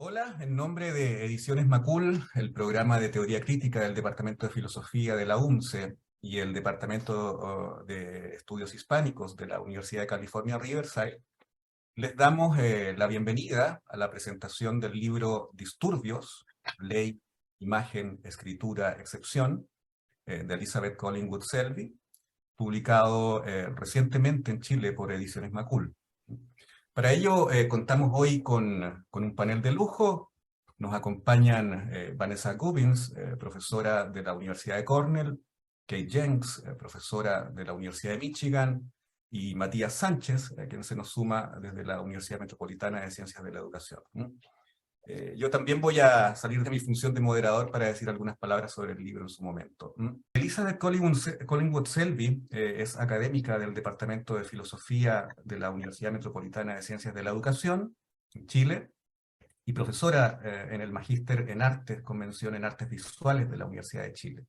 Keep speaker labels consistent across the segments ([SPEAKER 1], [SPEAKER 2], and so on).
[SPEAKER 1] Hola, en nombre de Ediciones Macul, el programa de teoría crítica del Departamento de Filosofía de la UNCE y el Departamento de Estudios Hispánicos de la Universidad de California, Riverside, les damos la bienvenida a la presentación del libro Disturbios, Ley, Imagen, Escritura, Excepción, de Elizabeth Collingwood Selby, publicado recientemente en Chile por Ediciones Macul. Para ello contamos hoy con un panel de lujo. Nos acompañan Vanessa Gubbins, profesora de la Universidad de Cornell, Kate Jenks, profesora de la Universidad de Michigan, y Matías Sánchez, quien se nos suma desde la Universidad Metropolitana de Ciencias de la Educación. Yo también voy a salir de mi función de moderador para decir algunas palabras sobre el libro en su momento. Elizabeth Collingwood Selby es académica del Departamento de Filosofía de la Universidad Metropolitana de Ciencias de la Educación, en Chile, y profesora en el Magíster en Artes, con mención en Artes Visuales de la Universidad de Chile.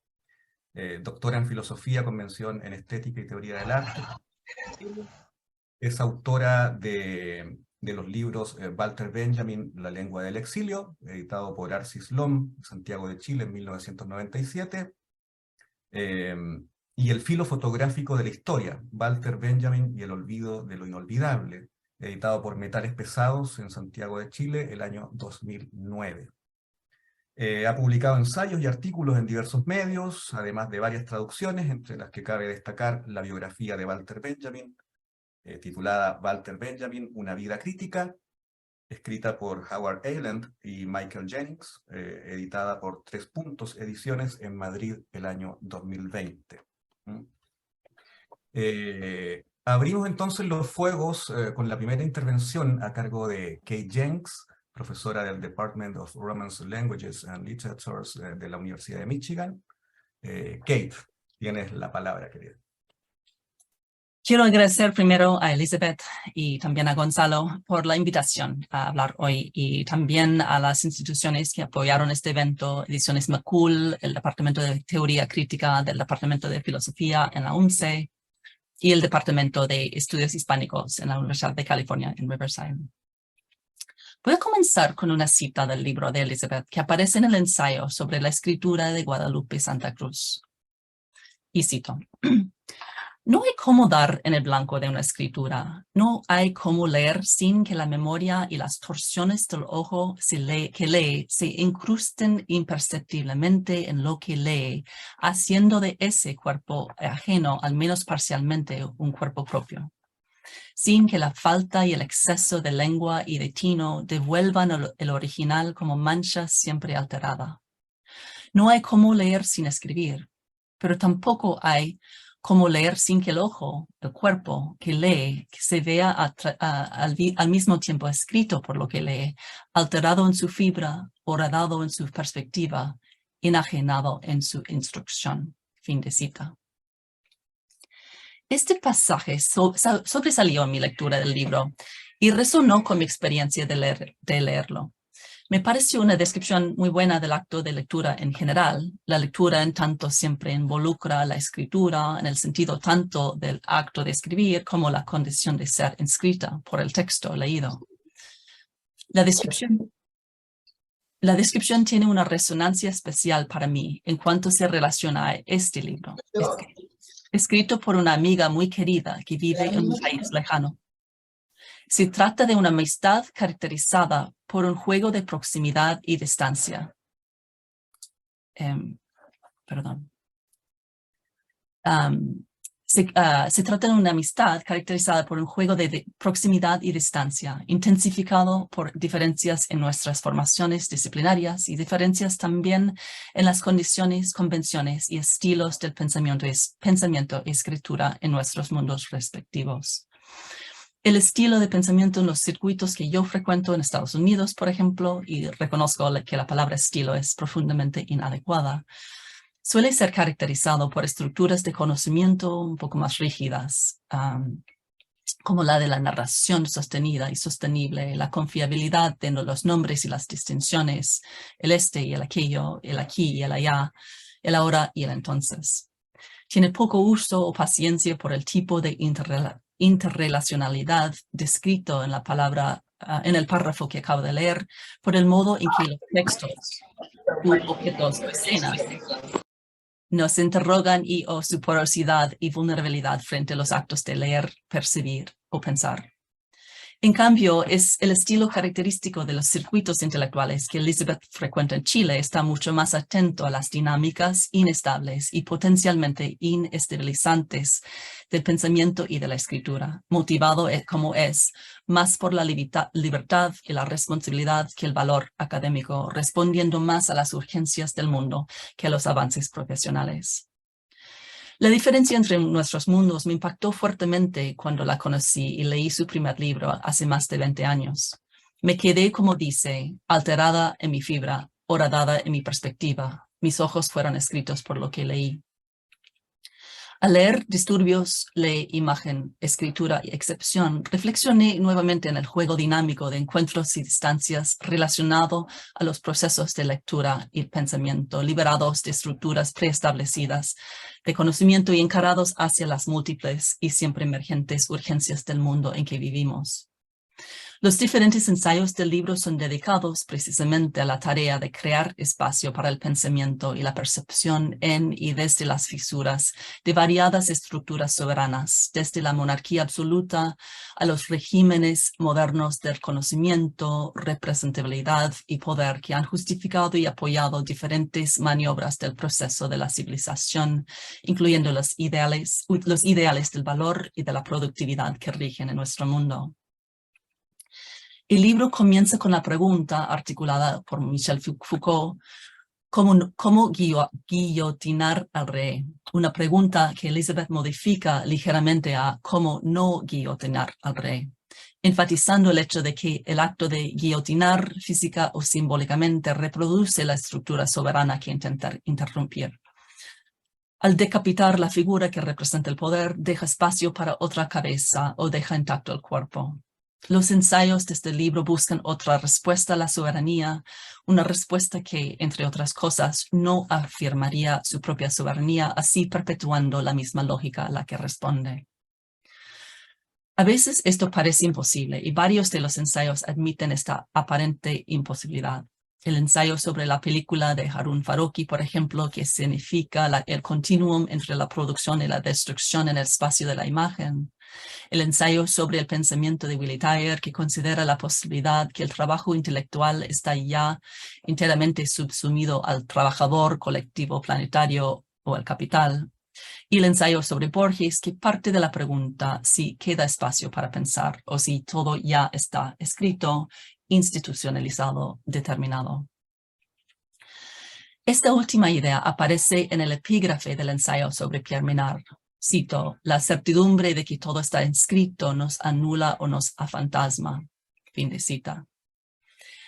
[SPEAKER 1] Doctora en Filosofía con mención en Estética y Teoría del Arte. Es autora de los libros Walter Benjamin, La lengua del exilio, editado por Arcis Lom, Santiago de Chile, en 1997, y El filo fotográfico de la historia, Walter Benjamin y el olvido de lo inolvidable, editado por Metales Pesados, en Santiago de Chile, el año 2009. Ha publicado ensayos y artículos en diversos medios, además de varias traducciones, entre las que cabe destacar la biografía de Walter Benjamin, titulada Walter Benjamin, Una vida crítica, escrita por Howard Ayland y Michael Jennings, editada por Tres Puntos Ediciones en Madrid el año 2020. Abrimos entonces los fuegos con la primera intervención a cargo de Kate Jenks, profesora del Department of Romance Languages and Literatures de la Universidad de Michigan. Kate, tienes la palabra, querida.
[SPEAKER 2] Quiero agradecer primero a Elizabeth y también a Gonzalo por la invitación a hablar hoy, y también a las instituciones que apoyaron este evento: Ediciones Macul, el Departamento de Teoría Crítica del Departamento de Filosofía en la UNCE y el Departamento de Estudios Hispánicos en la Universidad de California en Riverside. Voy a comenzar con una cita del libro de Elizabeth que aparece en el ensayo sobre la escritura de Guadalupe Santa Cruz. Y cito: No hay cómo dar en el blanco de una escritura. No hay cómo leer sin que la memoria y las torsiones del ojo que lee se incrusten imperceptiblemente en lo que lee, haciendo de ese cuerpo ajeno, al menos parcialmente, un cuerpo propio. Sin que la falta y el exceso de lengua y de tino devuelvan el original como mancha siempre alterada. No hay cómo leer sin escribir, pero tampoco hay como leer sin que el ojo, el cuerpo que lee, que se vea al mismo tiempo escrito por lo que lee, alterado en su fibra, horadado en su perspectiva, enajenado en su instrucción. Fin de cita. Este pasaje sobresalió en mi lectura del libro y resonó con mi experiencia de leerlo. Me pareció una descripción muy buena del acto de lectura en general. La lectura, en tanto, siempre involucra la escritura en el sentido tanto del acto de escribir como la condición de ser inscrita por el texto leído. La descripción tiene una resonancia especial para mí en cuanto se relaciona a este libro, escrito por una amiga muy querida que vive en un país lejano. Se trata de una amistad caracterizada por un juego de proximidad y distancia. Se trata de una amistad caracterizada por un juego de proximidad y distancia, intensificado por diferencias en nuestras formaciones disciplinarias y diferencias también en las condiciones, convenciones y estilos del pensamiento y escritura en nuestros mundos respectivos. El estilo de pensamiento en los circuitos que yo frecuento en Estados Unidos, por ejemplo, y reconozco que la palabra estilo es profundamente inadecuada, suele ser caracterizado por estructuras de conocimiento un poco más rígidas, como la de la narración sostenida y sostenible, la confiabilidad de los nombres y las distinciones, el este y el aquello, el aquí y el allá, el ahora y el entonces. Tiene poco uso o paciencia por el tipo de interrelacionalidad descrito en la palabra en el párrafo que acabo de leer, por el modo en que los textos u objetos o escenas nos interrogan y o su porosidad y vulnerabilidad frente a los actos de leer, percibir o pensar. En cambio, es el estilo característico de los circuitos intelectuales que Elizabeth frecuenta en Chile está mucho más atento a las dinámicas inestables y potencialmente inestabilizantes del pensamiento y de la escritura, motivado como es más por la libertad y la responsabilidad que el valor académico, respondiendo más a las urgencias del mundo que a los avances profesionales. La diferencia entre nuestros mundos me impactó fuertemente cuando la conocí y leí su primer libro hace más de 20 años. Me quedé, como dice, alterada en mi fibra, horadada en mi perspectiva. Mis ojos fueron escritos por lo que leí. Al leer Disturbios, Ley, Imagen, Escritura y Excepción, reflexioné nuevamente en el juego dinámico de encuentros y distancias relacionado a los procesos de lectura y pensamiento, liberados de estructuras preestablecidas de conocimiento y encarados hacia las múltiples y siempre emergentes urgencias del mundo en que vivimos. Los diferentes ensayos del libro son dedicados precisamente a la tarea de crear espacio para el pensamiento y la percepción en y desde las fisuras de variadas estructuras soberanas, desde la monarquía absoluta a los regímenes modernos del conocimiento, representabilidad y poder que han justificado y apoyado diferentes maniobras del proceso de la civilización, incluyendo los ideales del valor y de la productividad que rigen en nuestro mundo. El libro comienza con la pregunta articulada por Michel Foucault, ¿cómo guillotinar al rey? Una pregunta que Elizabeth modifica ligeramente a ¿cómo no guillotinar al rey? Enfatizando el hecho de que el acto de guillotinar física o simbólicamente reproduce la estructura soberana que intenta interrumpir. Al decapitar la figura que representa el poder, deja espacio para otra cabeza o deja intacto el cuerpo. Los ensayos de este libro buscan otra respuesta a la soberanía, una respuesta que, entre otras cosas, no afirmaría su propia soberanía, así perpetuando la misma lógica a la que responde. A veces esto parece imposible y varios de los ensayos admiten esta aparente imposibilidad. El ensayo sobre la película de Harun Farocki, por ejemplo, que significa el continuum entre la producción y la destrucción en el espacio de la imagen. El ensayo sobre el pensamiento de Willy Thayer, que considera la posibilidad que el trabajo intelectual está ya enteramente subsumido al trabajador colectivo planetario o al capital. Y el ensayo sobre Borges, que parte de la pregunta si queda espacio para pensar o si todo ya está escrito, institucionalizado, determinado. Esta última idea aparece en el epígrafe del ensayo sobre Pierre Menard. Cito, la certidumbre de que todo está escrito nos anula o nos afantasma. Fin de cita.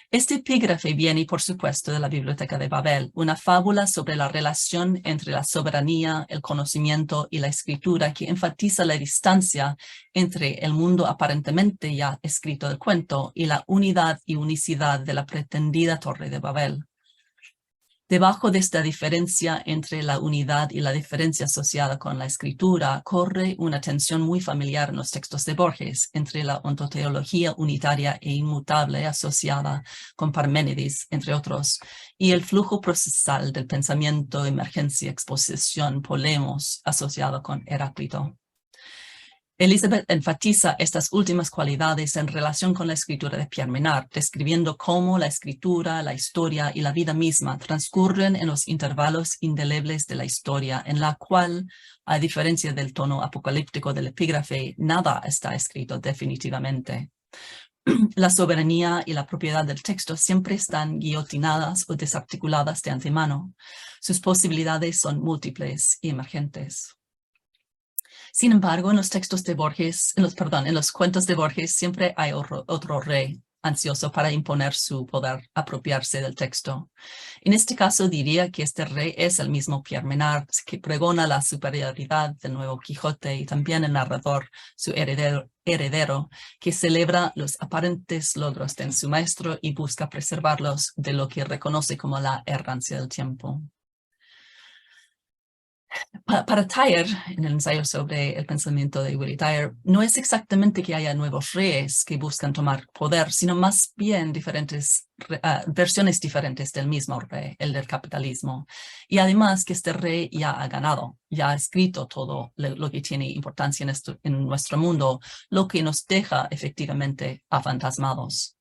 [SPEAKER 2] Este epígrafe viene, por supuesto, de la Biblioteca de Babel, una fábula sobre la relación entre la soberanía, el conocimiento y la escritura que enfatiza la distancia entre el mundo aparentemente ya escrito del cuento y la unidad y unicidad de la pretendida Torre de Babel. Debajo de esta diferencia entre la unidad y la diferencia asociada con la escritura, corre una tensión muy familiar en los textos de Borges entre la ontoteología unitaria e inmutable asociada con Parménides, entre otros, y el flujo procesal del pensamiento, emergencia, exposición, polemos, asociado con Heráclito. Elizabeth enfatiza estas últimas cualidades en relación con la escritura de Pierre Menard, describiendo cómo la escritura, la historia y la vida misma transcurren en los intervalos indelebles de la historia, en la cual, a diferencia del tono apocalíptico del epígrafe, nada está escrito definitivamente. La soberanía y la propiedad del texto siempre están guillotinadas o desarticuladas de antemano. Sus posibilidades son múltiples y emergentes. Sin embargo, en los textos de Borges, en los cuentos de Borges, siempre hay otro rey ansioso para imponer su poder, apropiarse del texto. En este caso, diría que este rey es el mismo Pierre Menard, que pregona la superioridad del nuevo Quijote, y también el narrador, su heredero, que celebra los aparentes logros de su maestro y busca preservarlos de lo que reconoce como la errancia del tiempo. Para Tyre, en el ensayo sobre el pensamiento de Willy Tyre, no es exactamente que haya nuevos reyes que buscan tomar poder, sino más bien versiones diferentes del mismo rey, el del capitalismo. Y además que este rey ya ha ganado, ya ha escrito todo lo que tiene importancia en nuestro mundo, lo que nos deja efectivamente afantasmados.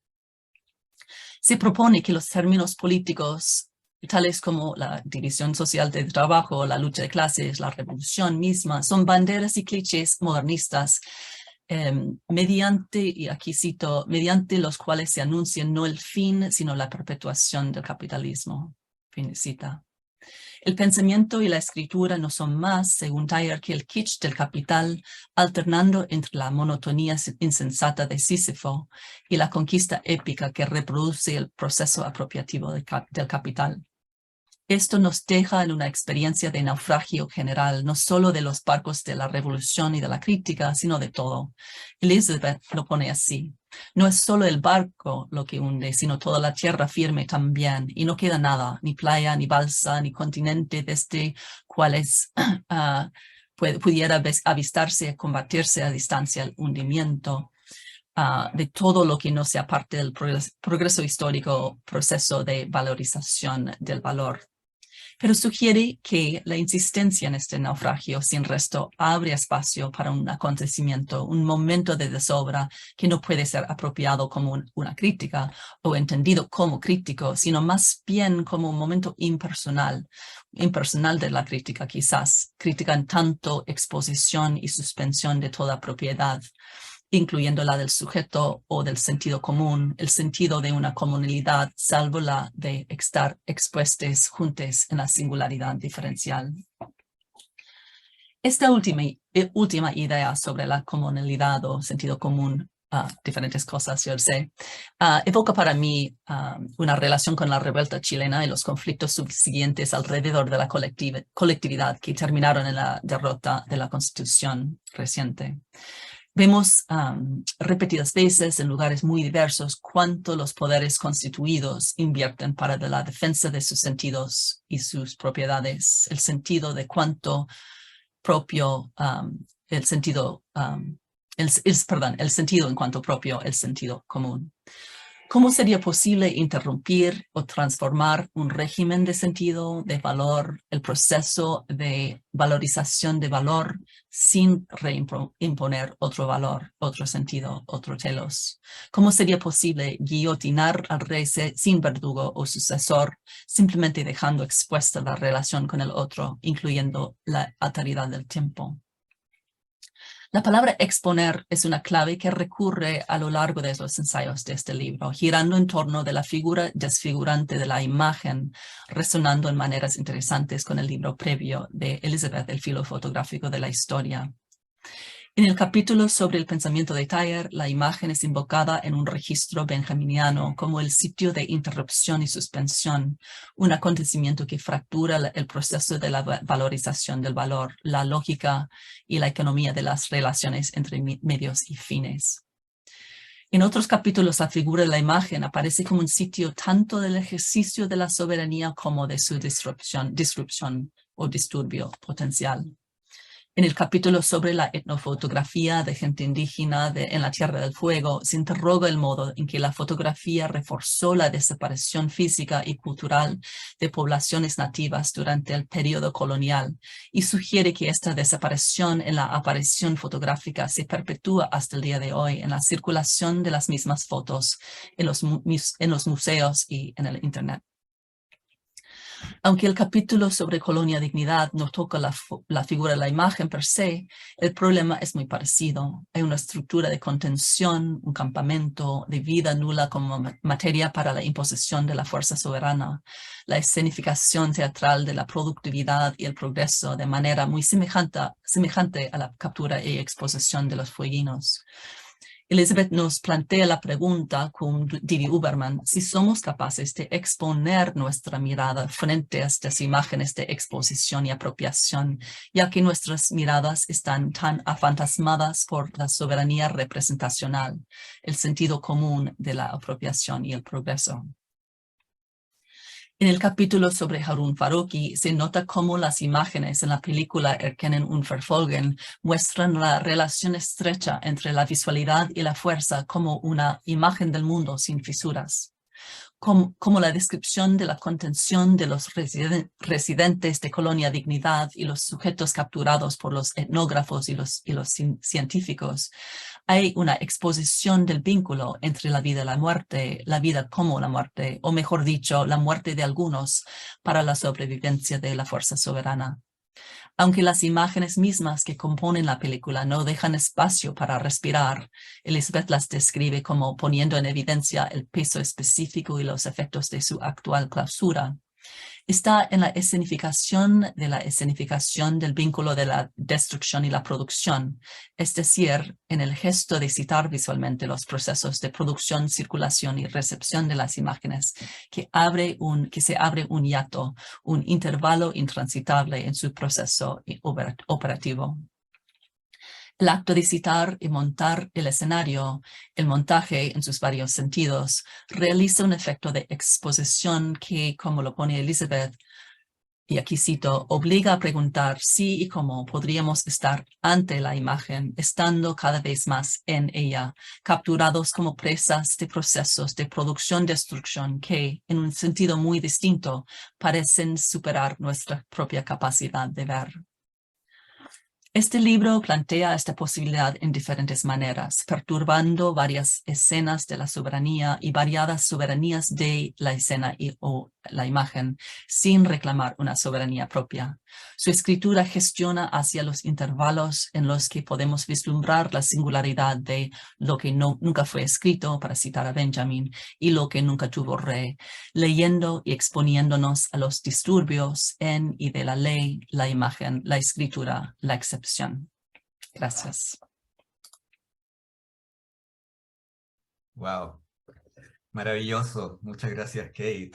[SPEAKER 2] Se propone que los términos políticos, tales como la división social del trabajo, la lucha de clases, la revolución misma, son banderas y clichés modernistas mediante, y aquí cito, mediante los cuales se anuncia no el fin, sino la perpetuación del capitalismo. Fin de cita. El pensamiento y la escritura no son más, según Tyre, que el kitsch del capital, alternando entre la monotonía insensata de Sísifo y la conquista épica que reproduce el proceso apropiativo del capital. Esto nos deja en una experiencia de naufragio general, no solo de los barcos de la revolución y de la crítica, sino de todo. Elizabeth lo pone así. No es solo el barco lo que hunde, sino toda la tierra firme también, y no queda nada, ni playa, ni balsa, ni continente desde cuales pudiera avistarse y combatirse a distancia el hundimiento. De todo lo que no sea parte del progreso histórico, proceso de valorización del valor. Pero sugiere que la insistencia en este naufragio sin resto abre espacio para un acontecimiento, un momento de desobra que no puede ser apropiado como una crítica o entendido como crítico, sino más bien como un momento impersonal de la crítica quizás, crítica en tanto exposición y suspensión de toda propiedad, incluyendo la del sujeto o del sentido común, el sentido de una comunidad, salvo la de estar expuestos juntos en la singularidad diferencial. Esta última idea sobre la comunalidad o sentido común, diferentes cosas, yo sé, evoca para mí una relación con la revuelta chilena y los conflictos subsiguientes alrededor de la colectividad que terminaron en la derrota de la Constitución reciente. Vemos repetidas veces en lugares muy diversos cuánto los poderes constituidos invierten para la defensa de sus sentidos y sus propiedades, el sentido de cuánto propio, el sentido en cuanto propio, el sentido común. ¿Cómo sería posible interrumpir o transformar un régimen de sentido, de valor, el proceso de valorización de valor sin reimponer otro valor, otro sentido, otro telos? ¿Cómo sería posible guillotinar al rey sin verdugo o sucesor, simplemente dejando expuesta la relación con el otro, incluyendo la alteridad del tiempo? La palabra exponer es una clave que recurre a lo largo de los ensayos de este libro, girando en torno de la figura desfigurante de la imagen, resonando en maneras interesantes con el libro previo de Elizabeth, el filo fotográfico de la historia. En el capítulo sobre el pensamiento de Tyre, la imagen es invocada en un registro benjaminiano como el sitio de interrupción y suspensión, un acontecimiento que fractura el proceso de la valorización del valor, la lógica y la economía de las relaciones entre medios y fines. En otros capítulos, la figura de la imagen aparece como un sitio tanto del ejercicio de la soberanía como de su disrupción o disturbio potencial. En el capítulo sobre la etnofotografía de gente indígena en la Tierra del Fuego, se interroga el modo en que la fotografía reforzó la desaparición física y cultural de poblaciones nativas durante el periodo colonial y sugiere que esta desaparición en la aparición fotográfica se perpetúa hasta el día de hoy en la circulación de las mismas fotos en los museos y en el Internet. Aunque el capítulo sobre Colonia Dignidad no toca la figura de la imagen per se, el problema es muy parecido. Hay una estructura de contención, un campamento de vida nula como materia para la imposición de la fuerza soberana, la escenificación teatral de la productividad y el progreso de manera muy semejante a la captura y exposición de los fueguinos. Elizabeth nos plantea la pregunta con Didi Huberman si somos capaces de exponer nuestra mirada frente a estas imágenes de exposición y apropiación, ya que nuestras miradas están tan afantasmadas por la soberanía representacional, el sentido común de la apropiación y el progreso. En el capítulo sobre Harun Farooqui se nota cómo las imágenes en la película Erkennen und Verfolgen muestran la relación estrecha entre la visualidad y la fuerza como una imagen del mundo sin fisuras. Como la descripción de la contención de los residentes de Colonia Dignidad y los sujetos capturados por los etnógrafos y los científicos. Hay una exposición del vínculo entre la vida y la vida como la muerte, o mejor dicho, la muerte de algunos para la sobrevivencia de la fuerza soberana. Aunque las imágenes mismas que componen la película no dejan espacio para respirar, Elizabeth las describe como poniendo en evidencia el peso específico y los efectos de su actual clausura. Está en la escenificación del vínculo de la destrucción y la producción, es decir, en el gesto de citar visualmente los procesos de producción, circulación y recepción de las imágenes, que se abre un hiato, un intervalo intransitable en su proceso operativo. El acto de citar y montar el escenario, el montaje en sus varios sentidos, realiza un efecto de exposición que, como lo pone Elizabeth, y aquí cito, obliga a preguntar si y cómo podríamos estar ante la imagen, estando cada vez más en ella, capturados como presas de procesos de producción-destrucción que, en un sentido muy distinto, parecen superar nuestra propia capacidad de ver. Este libro plantea esta posibilidad en diferentes maneras, perturbando varias escenas de la soberanía y variadas soberanías de la escena o la imagen, sin reclamar una soberanía propia. Su escritura gestiona hacia los intervalos en los que podemos vislumbrar la singularidad de lo que nunca fue escrito, para citar a Benjamin, y lo que nunca tuvo rey, leyendo y exponiéndonos a los disturbios en y de la ley, la imagen, la escritura, la excepción. Gracias.
[SPEAKER 1] Wow, maravilloso. Muchas gracias, Kate.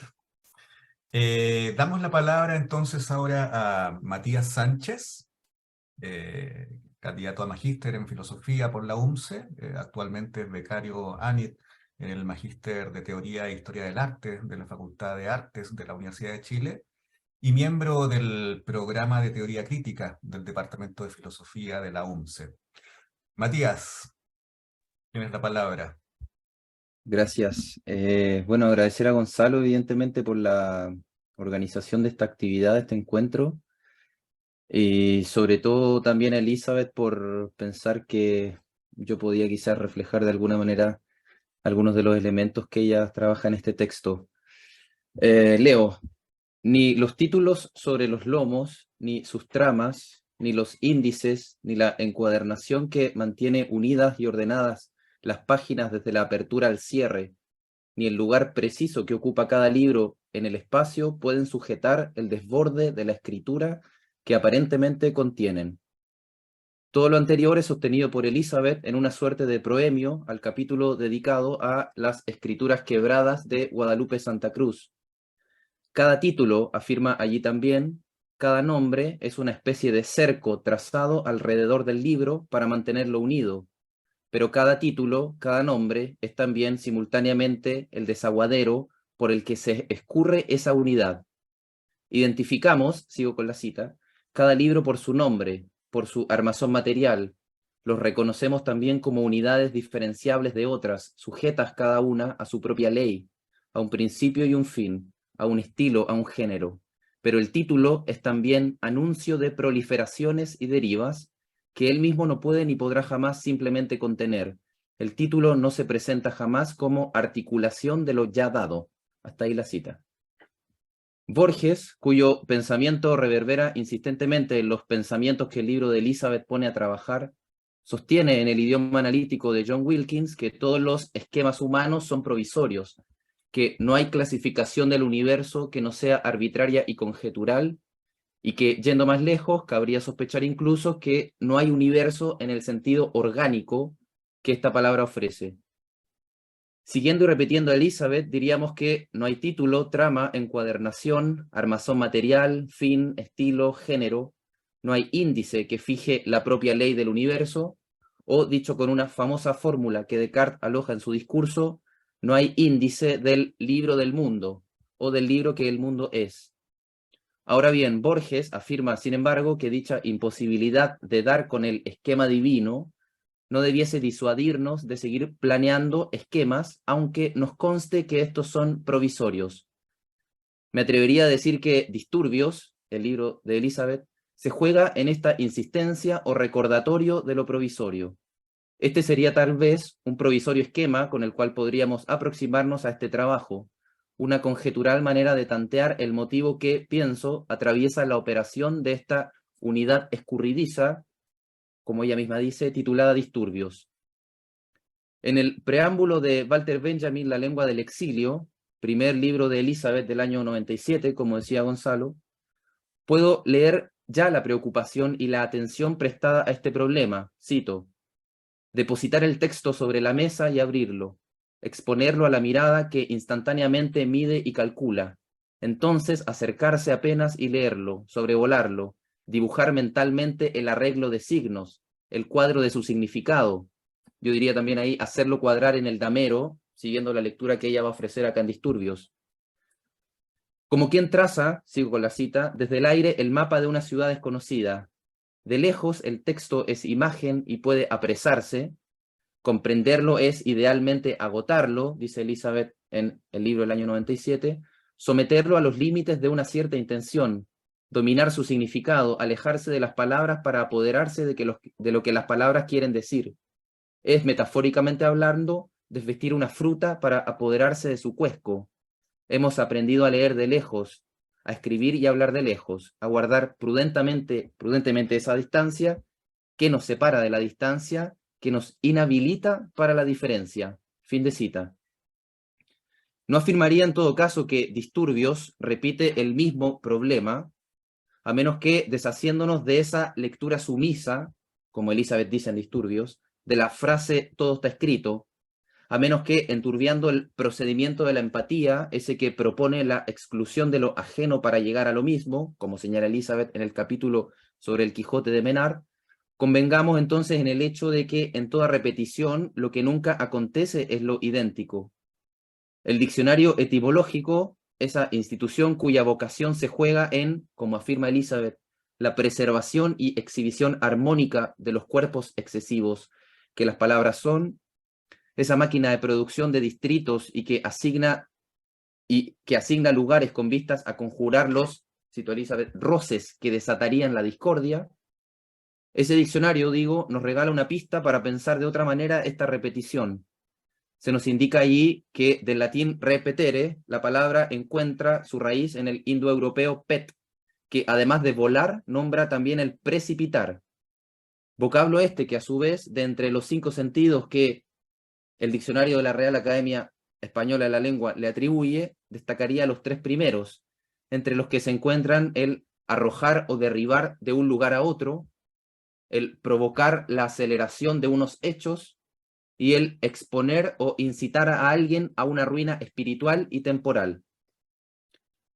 [SPEAKER 1] Damos la palabra entonces ahora a Matías Sánchez, candidato a magíster en filosofía por la UNCE, actualmente es becario ANIT en el Magíster de Teoría e Historia del Arte de la Facultad de Artes de la Universidad de Chile y miembro del programa de Teoría Crítica del Departamento de Filosofía de la UNCE. Matías, tienes la palabra.
[SPEAKER 3] Gracias. Bueno, agradecer a Gonzalo, evidentemente, por la organización de esta actividad, de este encuentro, y sobre todo también a Elizabeth por pensar que yo podía quizás reflejar de alguna manera algunos de los elementos que ella trabaja en este texto. Leo, ni los títulos sobre los lomos, ni sus tramas, ni los índices, ni la encuadernación que mantiene unidas y ordenadas las páginas desde la apertura al cierre, ni el lugar preciso que ocupa cada libro en el espacio pueden sujetar el desborde de la escritura que aparentemente contienen. Todo lo anterior es sostenido por Elizabeth en una suerte de proemio al capítulo dedicado a las escrituras quebradas de Guadalupe Santa Cruz. Cada título, afirma allí también, cada nombre es una especie de cerco trazado alrededor del libro para mantenerlo unido, pero cada título, cada nombre, es también simultáneamente el desaguadero por el que se escurre esa unidad. Identificamos, sigo con la cita, cada libro por su nombre, por su armazón material. Los reconocemos también como unidades diferenciables de otras, sujetas cada una a su propia ley, a un principio y un fin, a un estilo, a un género. Pero el título es también anuncio de proliferaciones y derivas que él mismo no puede ni podrá jamás simplemente contener. El título no se presenta jamás como articulación de lo ya dado. Hasta ahí la cita. Borges, cuyo pensamiento reverbera insistentemente en los pensamientos que el libro de Elizabeth pone a trabajar, sostiene en el idioma analítico de John Wilkins que todos los esquemas humanos son provisorios, que no hay clasificación del universo que no sea arbitraria y conjetural, y que, yendo más lejos, cabría sospechar incluso que no hay universo en el sentido orgánico que esta palabra ofrece. Siguiendo y repitiendo a Elizabeth, diríamos que no hay título, trama, encuadernación, armazón material, fin, estilo, género, no hay índice que fije la propia ley del universo, o, dicho con una famosa fórmula que Descartes aloja en su discurso, no hay índice del libro del mundo, o del libro que el mundo es. Ahora bien, Borges afirma, sin embargo, que dicha imposibilidad de dar con el esquema divino no debiese disuadirnos de seguir planeando esquemas, aunque nos conste que estos son provisorios. Me atrevería a decir que Disturbios, el libro de Elizabeth, se juega en esta insistencia o recordatorio de lo provisorio. Este sería tal vez un provisorio esquema con el cual podríamos aproximarnos a este trabajo, una conjetural manera de tantear el motivo que, pienso, atraviesa la operación de esta unidad escurridiza, como ella misma dice, titulada Disturbios. En el preámbulo de Walter Benjamin, La lengua del exilio, primer libro de Elizabeth del año 97, como decía Gonzalo, puedo leer ya la preocupación y la atención prestada a este problema. Cito: depositar el texto sobre la mesa y abrirlo, exponerlo a la mirada que instantáneamente mide y calcula, entonces acercarse apenas y leerlo, sobrevolarlo, dibujar mentalmente el arreglo de signos, el cuadro de su significado. Yo diría también ahí hacerlo cuadrar en el damero, siguiendo la lectura que ella va a ofrecer acá en Disturbios. Como quien traza, sigo con la cita, desde el aire el mapa de una ciudad desconocida. De lejos el texto es imagen y puede apresarse. Comprenderlo es idealmente agotarlo, dice Elizabeth en el libro del año 97, someterlo a los límites de una cierta intención, dominar su significado, alejarse de las palabras para apoderarse de lo que las palabras quieren decir. Es, metafóricamente hablando, desvestir una fruta para apoderarse de su cuesco. Hemos aprendido a leer de lejos, a escribir y a hablar de lejos, a guardar prudentemente esa distancia que nos separa de la distancia, que nos inhabilita para la diferencia. Fin de cita. No afirmaría en todo caso que Disturbios repite el mismo problema, a menos que deshaciéndonos de esa lectura sumisa, como Elizabeth dice en Disturbios, de la frase todo está escrito, a menos que enturbiando el procedimiento de la empatía, ese que propone la exclusión de lo ajeno para llegar a lo mismo, como señala Elizabeth en el capítulo sobre el Quijote de Menard, convengamos entonces en el hecho de que en toda repetición lo que nunca acontece es lo idéntico. El diccionario etimológico, esa institución cuya vocación se juega en, como afirma Elizabeth, la preservación y exhibición armónica de los cuerpos excesivos, que las palabras son, esa máquina de producción de distritos y que asigna lugares con vistas a conjurar los, cito Elizabeth, roces que desatarían la discordia. Ese diccionario, digo, nos regala una pista para pensar de otra manera esta repetición. Se nos indica allí que del latín repetere, la palabra encuentra su raíz en el indoeuropeo pet, que además de volar, nombra también el precipitar. Vocablo este que a su vez, de entre los 5 sentidos que el diccionario de la Real Academia Española de la Lengua le atribuye, destacaría los 3 primeros, entre los que se encuentran el arrojar o derribar de un lugar a otro, el provocar la aceleración de unos hechos y el exponer o incitar a alguien a una ruina espiritual y temporal.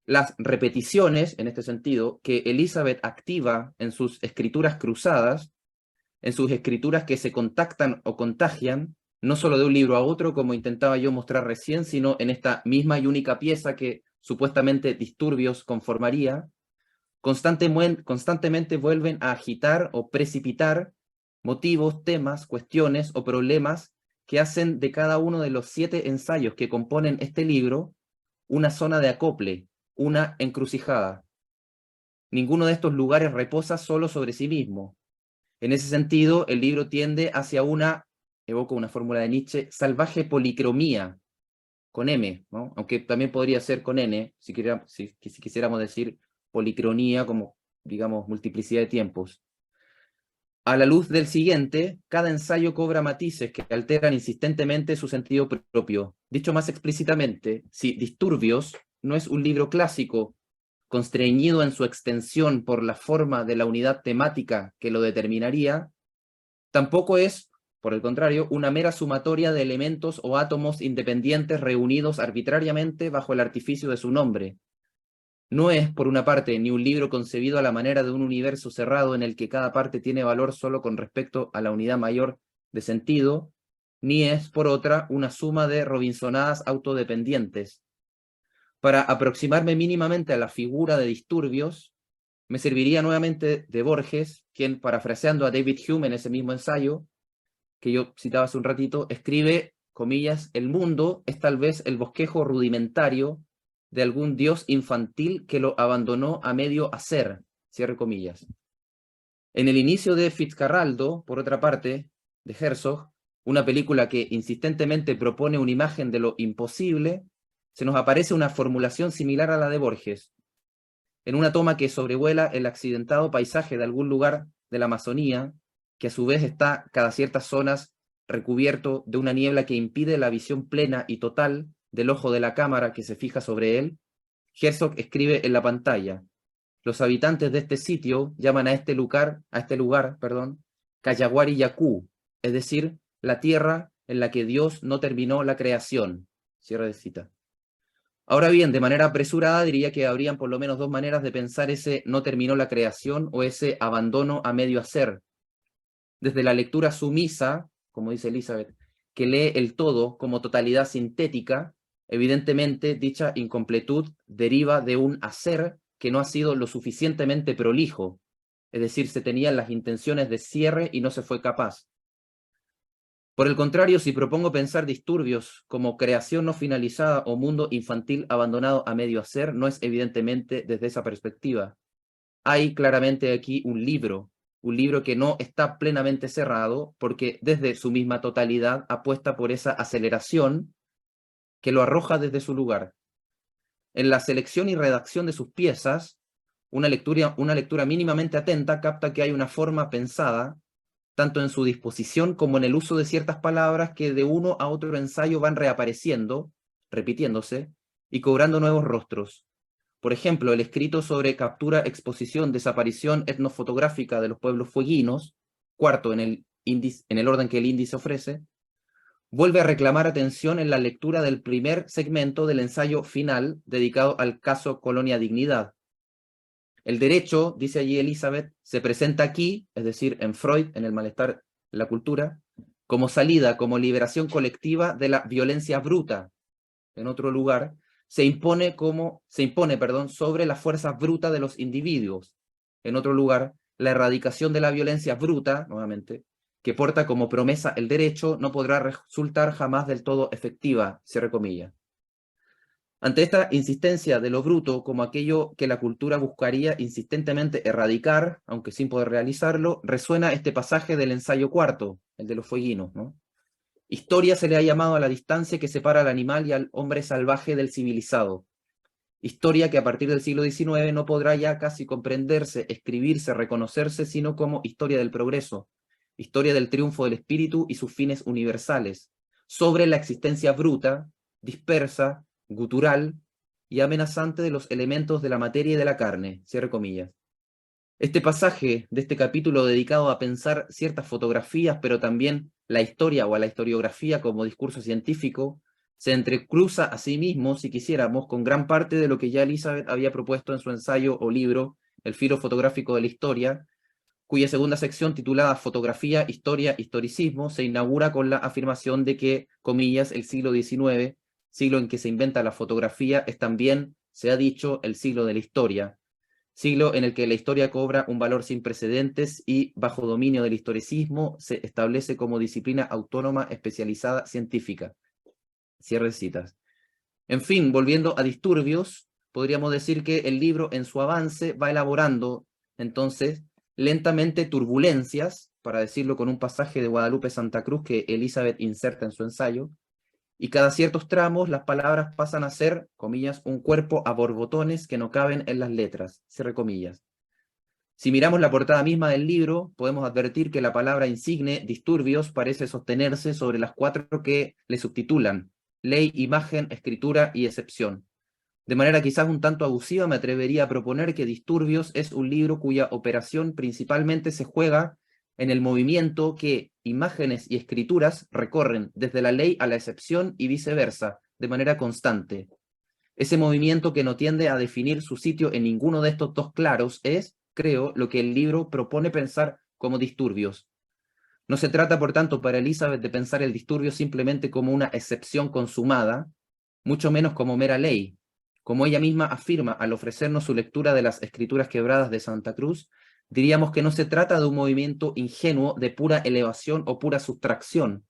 [SPEAKER 3] Las repeticiones, en este sentido, que Elizabeth activa en sus escrituras cruzadas, en sus escrituras que se contactan o contagian, no solo de un libro a otro, como intentaba yo mostrar recién, sino en esta misma y única pieza que supuestamente Disturbios conformaría, constantemente vuelven a agitar o precipitar motivos, temas, cuestiones o problemas que hacen de cada uno de los 7 ensayos que componen este libro una zona de acople, una encrucijada. Ninguno de estos lugares reposa solo sobre sí mismo. En ese sentido, el libro tiende hacia una, evoco una fórmula de Nietzsche, salvaje policromía, con M, ¿no? Aunque también podría ser con N, si quisiéramos decir policronía como, digamos, multiplicidad de tiempos. A la luz del siguiente, cada ensayo cobra matices que alteran insistentemente su sentido propio. Dicho más explícitamente, si Disturbios no es un libro clásico, constreñido en su extensión por la forma de la unidad temática que lo determinaría, tampoco es, por el contrario, una mera sumatoria de elementos o átomos independientes reunidos arbitrariamente bajo el artificio de su nombre. No es, por una parte, ni un libro concebido a la manera de un universo cerrado en el que cada parte tiene valor solo con respecto a la unidad mayor de sentido, ni es, por otra, una suma de robinsonadas autodependientes. Para aproximarme mínimamente a la figura de disturbios, me serviría nuevamente de Borges, quien, parafraseando a David Hume en ese mismo ensayo, que yo citaba hace un ratito, escribe, comillas, el mundo es tal vez el bosquejo rudimentario de algún dios infantil que lo abandonó a medio hacer, cierre comillas. En el inicio de Fitzcarraldo, por otra parte, de Herzog, una película que insistentemente propone una imagen de lo imposible, se nos aparece una formulación similar a la de Borges. En una toma que sobrevuela el accidentado paisaje de algún lugar de la Amazonía, que a su vez está cada ciertas zonas recubierto de una niebla que impide la visión plena y total del ojo de la cámara que se fija sobre él, Herzog escribe en la pantalla: los habitantes de este sitio llaman a este lugar, Cayaguari Yacú, es decir, la tierra en la que Dios no terminó la creación. Cierre de cita. Ahora bien, de manera apresurada diría que habrían por lo menos dos maneras de pensar ese no terminó la creación o ese abandono a medio hacer. Desde la lectura sumisa, como dice Elizabeth, que lee el todo como totalidad sintética, evidentemente dicha incompletud deriva de un hacer que no ha sido lo suficientemente prolijo, es decir, se tenían las intenciones de cierre y no se fue capaz. Por el contrario, si propongo pensar disturbios como creación no finalizada o mundo infantil abandonado a medio hacer, no es evidentemente desde esa perspectiva. Hay claramente aquí un libro que no está plenamente cerrado porque desde su misma totalidad apuesta por esa aceleración que lo arroja desde su lugar. En la selección y redacción de sus piezas, una lectura mínimamente atenta capta que hay una forma pensada tanto en su disposición como en el uso de ciertas palabras que de uno a otro ensayo van reapareciendo, repitiéndose, y cobrando nuevos rostros. Por ejemplo, el escrito sobre captura, exposición, desaparición etnofotográfica de los pueblos fueguinos, cuarto en el orden que el índice ofrece, vuelve a reclamar atención en la lectura del primer segmento del ensayo final dedicado al caso Colonia Dignidad. El derecho, dice allí Elizabeth, se presenta aquí, es decir, en Freud, en el malestar de la cultura, como salida, como liberación colectiva de la violencia bruta. En otro lugar, se impone sobre la fuerza bruta de los individuos. En otro lugar, la erradicación de la violencia bruta, nuevamente, que porta como promesa el derecho, no podrá resultar jamás del todo efectiva, cierre comillas. Ante esta insistencia de lo bruto como aquello que la cultura buscaría insistentemente erradicar, aunque sin poder realizarlo, resuena este pasaje del ensayo cuarto, el de los fueguinos, ¿no? Historia se le ha llamado a la distancia que separa al animal y al hombre salvaje del civilizado. Historia que a partir del siglo XIX no podrá ya casi comprenderse, escribirse, reconocerse, sino como historia del progreso, historia del triunfo del espíritu y sus fines universales, sobre la existencia bruta, dispersa, gutural y amenazante de los elementos de la materia y de la carne, cierre comillas. Este pasaje de este capítulo dedicado a pensar ciertas fotografías, pero también la historia o a la historiografía como discurso científico, se entrecruza a sí mismo, si quisiéramos, con gran parte de lo que ya Elizabeth había propuesto en su ensayo o libro, El filo fotográfico de la historia, cuya segunda sección, titulada Fotografía, Historia, Historicismo, se inaugura con la afirmación de que, comillas, el siglo XIX, siglo en que se inventa la fotografía, es también, se ha dicho, el siglo de la historia, siglo en el que la historia cobra un valor sin precedentes y, bajo dominio del historicismo, se establece como disciplina autónoma especializada científica. Cierre citas. En fin, volviendo a disturbios, podríamos decir que el libro en su avance va elaborando, entonces, lentamente turbulencias, para decirlo con un pasaje de Guadalupe Santa Cruz que Elizabeth inserta en su ensayo, y cada ciertos tramos las palabras pasan a ser, comillas, un cuerpo a borbotones que no caben en las letras, cierre comillas. Si miramos la portada misma del libro, podemos advertir que la palabra insigne, disturbios, parece sostenerse sobre las cuatro que le subtitulan: ley, imagen, escritura y excepción. De manera quizás un tanto abusiva me atrevería a proponer que Disturbios es un libro cuya operación principalmente se juega en el movimiento que imágenes y escrituras recorren desde la ley a la excepción y viceversa, de manera constante. Ese movimiento que no tiende a definir su sitio en ninguno de estos dos claros es, creo, lo que el libro propone pensar como disturbios. No se trata, por tanto, para Elizabeth de pensar el disturbio simplemente como una excepción consumada, mucho menos como mera ley, Como ella misma afirma al ofrecernos su lectura de las Escrituras Quebradas de Santa Cruz, diríamos que no se trata de un movimiento ingenuo de pura elevación o pura sustracción.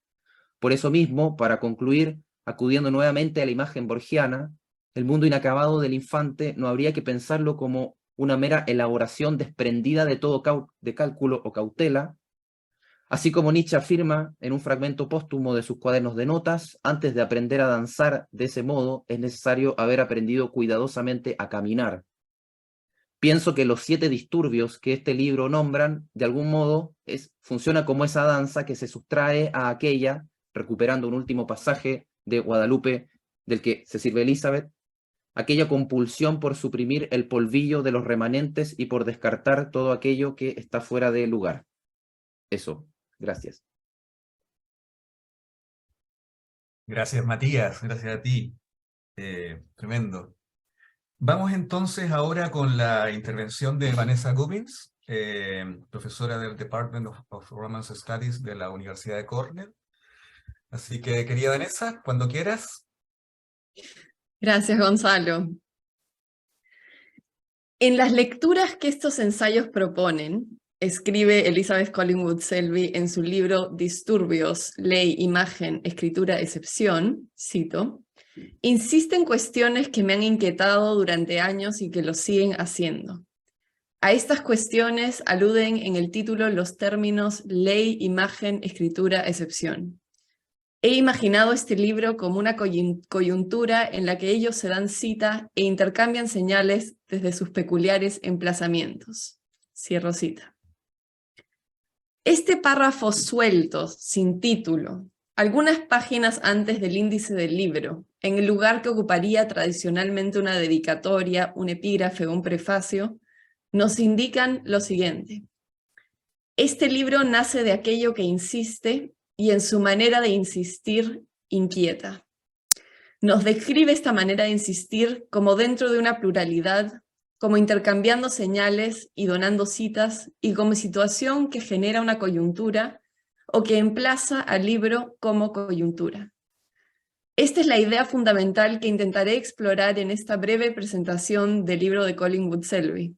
[SPEAKER 3] Por eso mismo, para concluir, acudiendo nuevamente a la imagen borgiana, el mundo inacabado del infante no habría que pensarlo como una mera elaboración desprendida de todo cálculo o cautela, así como Nietzsche afirma en un fragmento póstumo de sus cuadernos de notas: antes de aprender a danzar de ese modo, es necesario haber aprendido cuidadosamente a caminar. Pienso que los 7 disturbios que este libro nombran, de algún modo, funciona como esa danza que se sustrae a aquella, recuperando un último pasaje de Guadalupe del que se sirve Elizabeth, aquella compulsión por suprimir el polvillo de los remanentes y por descartar todo aquello que está fuera de lugar. Eso, gracias.
[SPEAKER 1] Gracias, Matías, gracias a ti. Tremendo. Vamos entonces ahora con la intervención de Vanessa Gubbins, profesora del Department of Romance Studies de la Universidad de Cornell. Así que, querida Vanessa, cuando quieras.
[SPEAKER 4] Gracias, Gonzalo. En las lecturas que estos ensayos proponen, escribe Elizabeth Collingwood Selby en su libro Disturbios, Ley, Imagen, Escritura, Excepción, cito, insisten cuestiones que me han inquietado durante años y que lo siguen haciendo. A estas cuestiones aluden en el título los términos ley, imagen, escritura, excepción. He imaginado este libro como una coyuntura en la que ellos se dan cita e intercambian señales desde sus peculiares emplazamientos. Cierro cita. Este párrafo suelto, sin título, algunas páginas antes del índice del libro, en el lugar que ocuparía tradicionalmente una dedicatoria, un epígrafe o un prefacio, nos indican lo siguiente. Este libro nace de aquello que insiste y en su manera de insistir inquieta. Nos describe esta manera de insistir como dentro de una pluralidad, como intercambiando señales y donando citas, y como situación que genera una coyuntura o que emplaza al libro como coyuntura. Esta es la idea fundamental que intentaré explorar en esta breve presentación del libro de Collingwood Selby.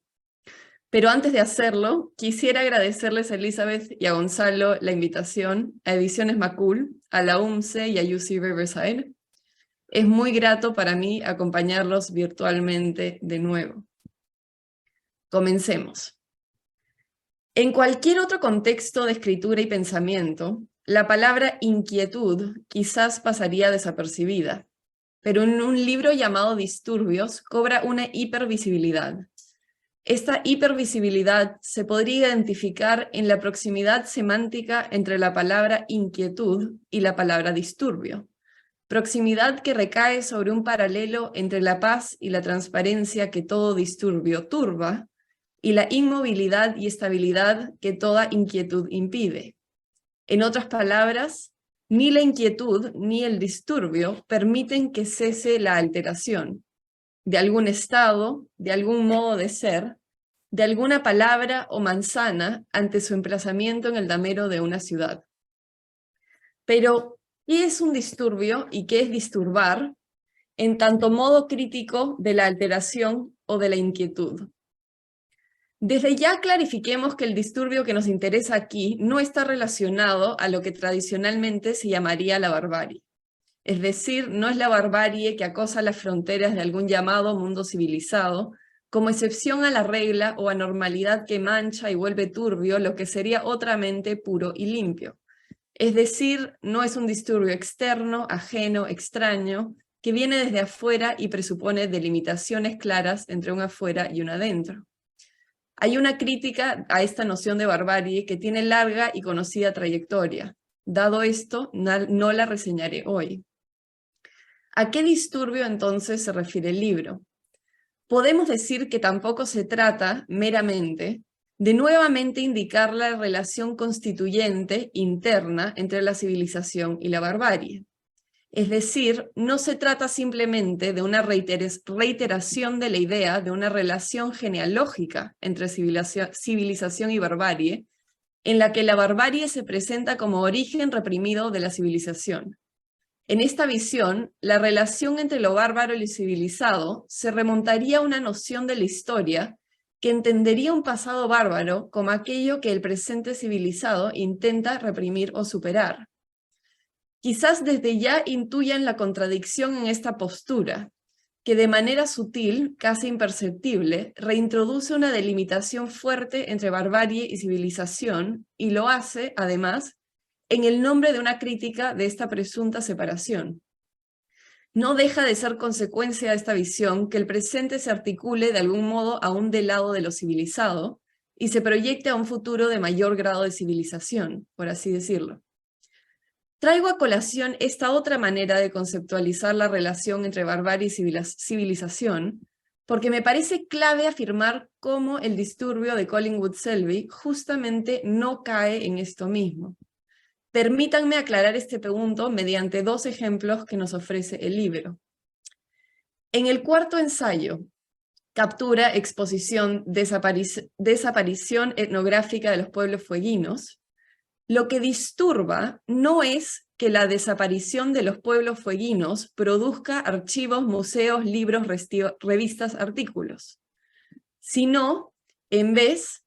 [SPEAKER 4] Pero antes de hacerlo, quisiera agradecerles a Elizabeth y a Gonzalo la invitación a Ediciones Macul, a la UMCE y a UC Riverside. Es muy grato para mí acompañarlos virtualmente de nuevo. Comencemos. En cualquier otro contexto de escritura y pensamiento, la palabra inquietud quizás pasaría desapercibida, pero en un libro llamado Disturbios cobra una hipervisibilidad. Esta hipervisibilidad se podría identificar en la proximidad semántica entre la palabra inquietud y la palabra disturbio, proximidad que recae sobre un paralelo entre la paz y la transparencia que todo disturbio turba, y la inmovilidad y estabilidad que toda inquietud impide. En otras palabras, ni la inquietud ni el disturbio permiten que cese la alteración de algún estado, de algún modo de ser, de alguna palabra o manzana ante su emplazamiento en el damero de una ciudad. Pero, ¿qué es un disturbio y qué es disturbar en tanto modo crítico de la alteración o de la inquietud? Desde ya clarifiquemos que el disturbio que nos interesa aquí no está relacionado a lo que tradicionalmente se llamaría la barbarie. Es decir, no es la barbarie que acosa las fronteras de algún llamado mundo civilizado, como excepción a la regla o anormalidad que mancha y vuelve turbio lo que sería otra mente puro y limpio. Es decir, no es un disturbio externo, ajeno, extraño, que viene desde afuera y presupone delimitaciones claras entre un afuera y un adentro. Hay una crítica a esta noción de barbarie que tiene larga y conocida trayectoria. Dado esto, no la reseñaré hoy. ¿A qué disturbio entonces se refiere el libro? Podemos decir que tampoco se trata, meramente, de nuevamente indicar la relación constituyente interna entre la civilización y la barbarie. Es decir, no se trata simplemente de una reiteración de la idea de una relación genealógica entre civilización y barbarie, en la que la barbarie se presenta como origen reprimido de la civilización. En esta visión, la relación entre lo bárbaro y lo civilizado se remontaría a una noción de la historia que entendería un pasado bárbaro como aquello que el presente civilizado intenta reprimir o superar. Quizás desde ya intuyan la contradicción en esta postura, que de manera sutil, casi imperceptible, reintroduce una delimitación fuerte entre barbarie y civilización, y lo hace, además, en el nombre de una crítica de esta presunta separación. No deja de ser consecuencia de esta visión que el presente se articule de algún modo aún del lado de lo civilizado y se proyecte a un futuro de mayor grado de civilización, por así decirlo. Traigo a colación esta otra manera de conceptualizar la relación entre barbarie y civilización, porque me parece clave afirmar cómo el disturbio de Collingwood Selby justamente no cae en esto mismo. Permítanme aclarar este punto mediante dos ejemplos que nos ofrece el libro. En el cuarto ensayo, Captura, Exposición, Desaparición etnográfica de los pueblos fueguinos, lo que disturba no es que la desaparición de los pueblos fueguinos produzca archivos, museos, libros, revistas, artículos, sino, en vez,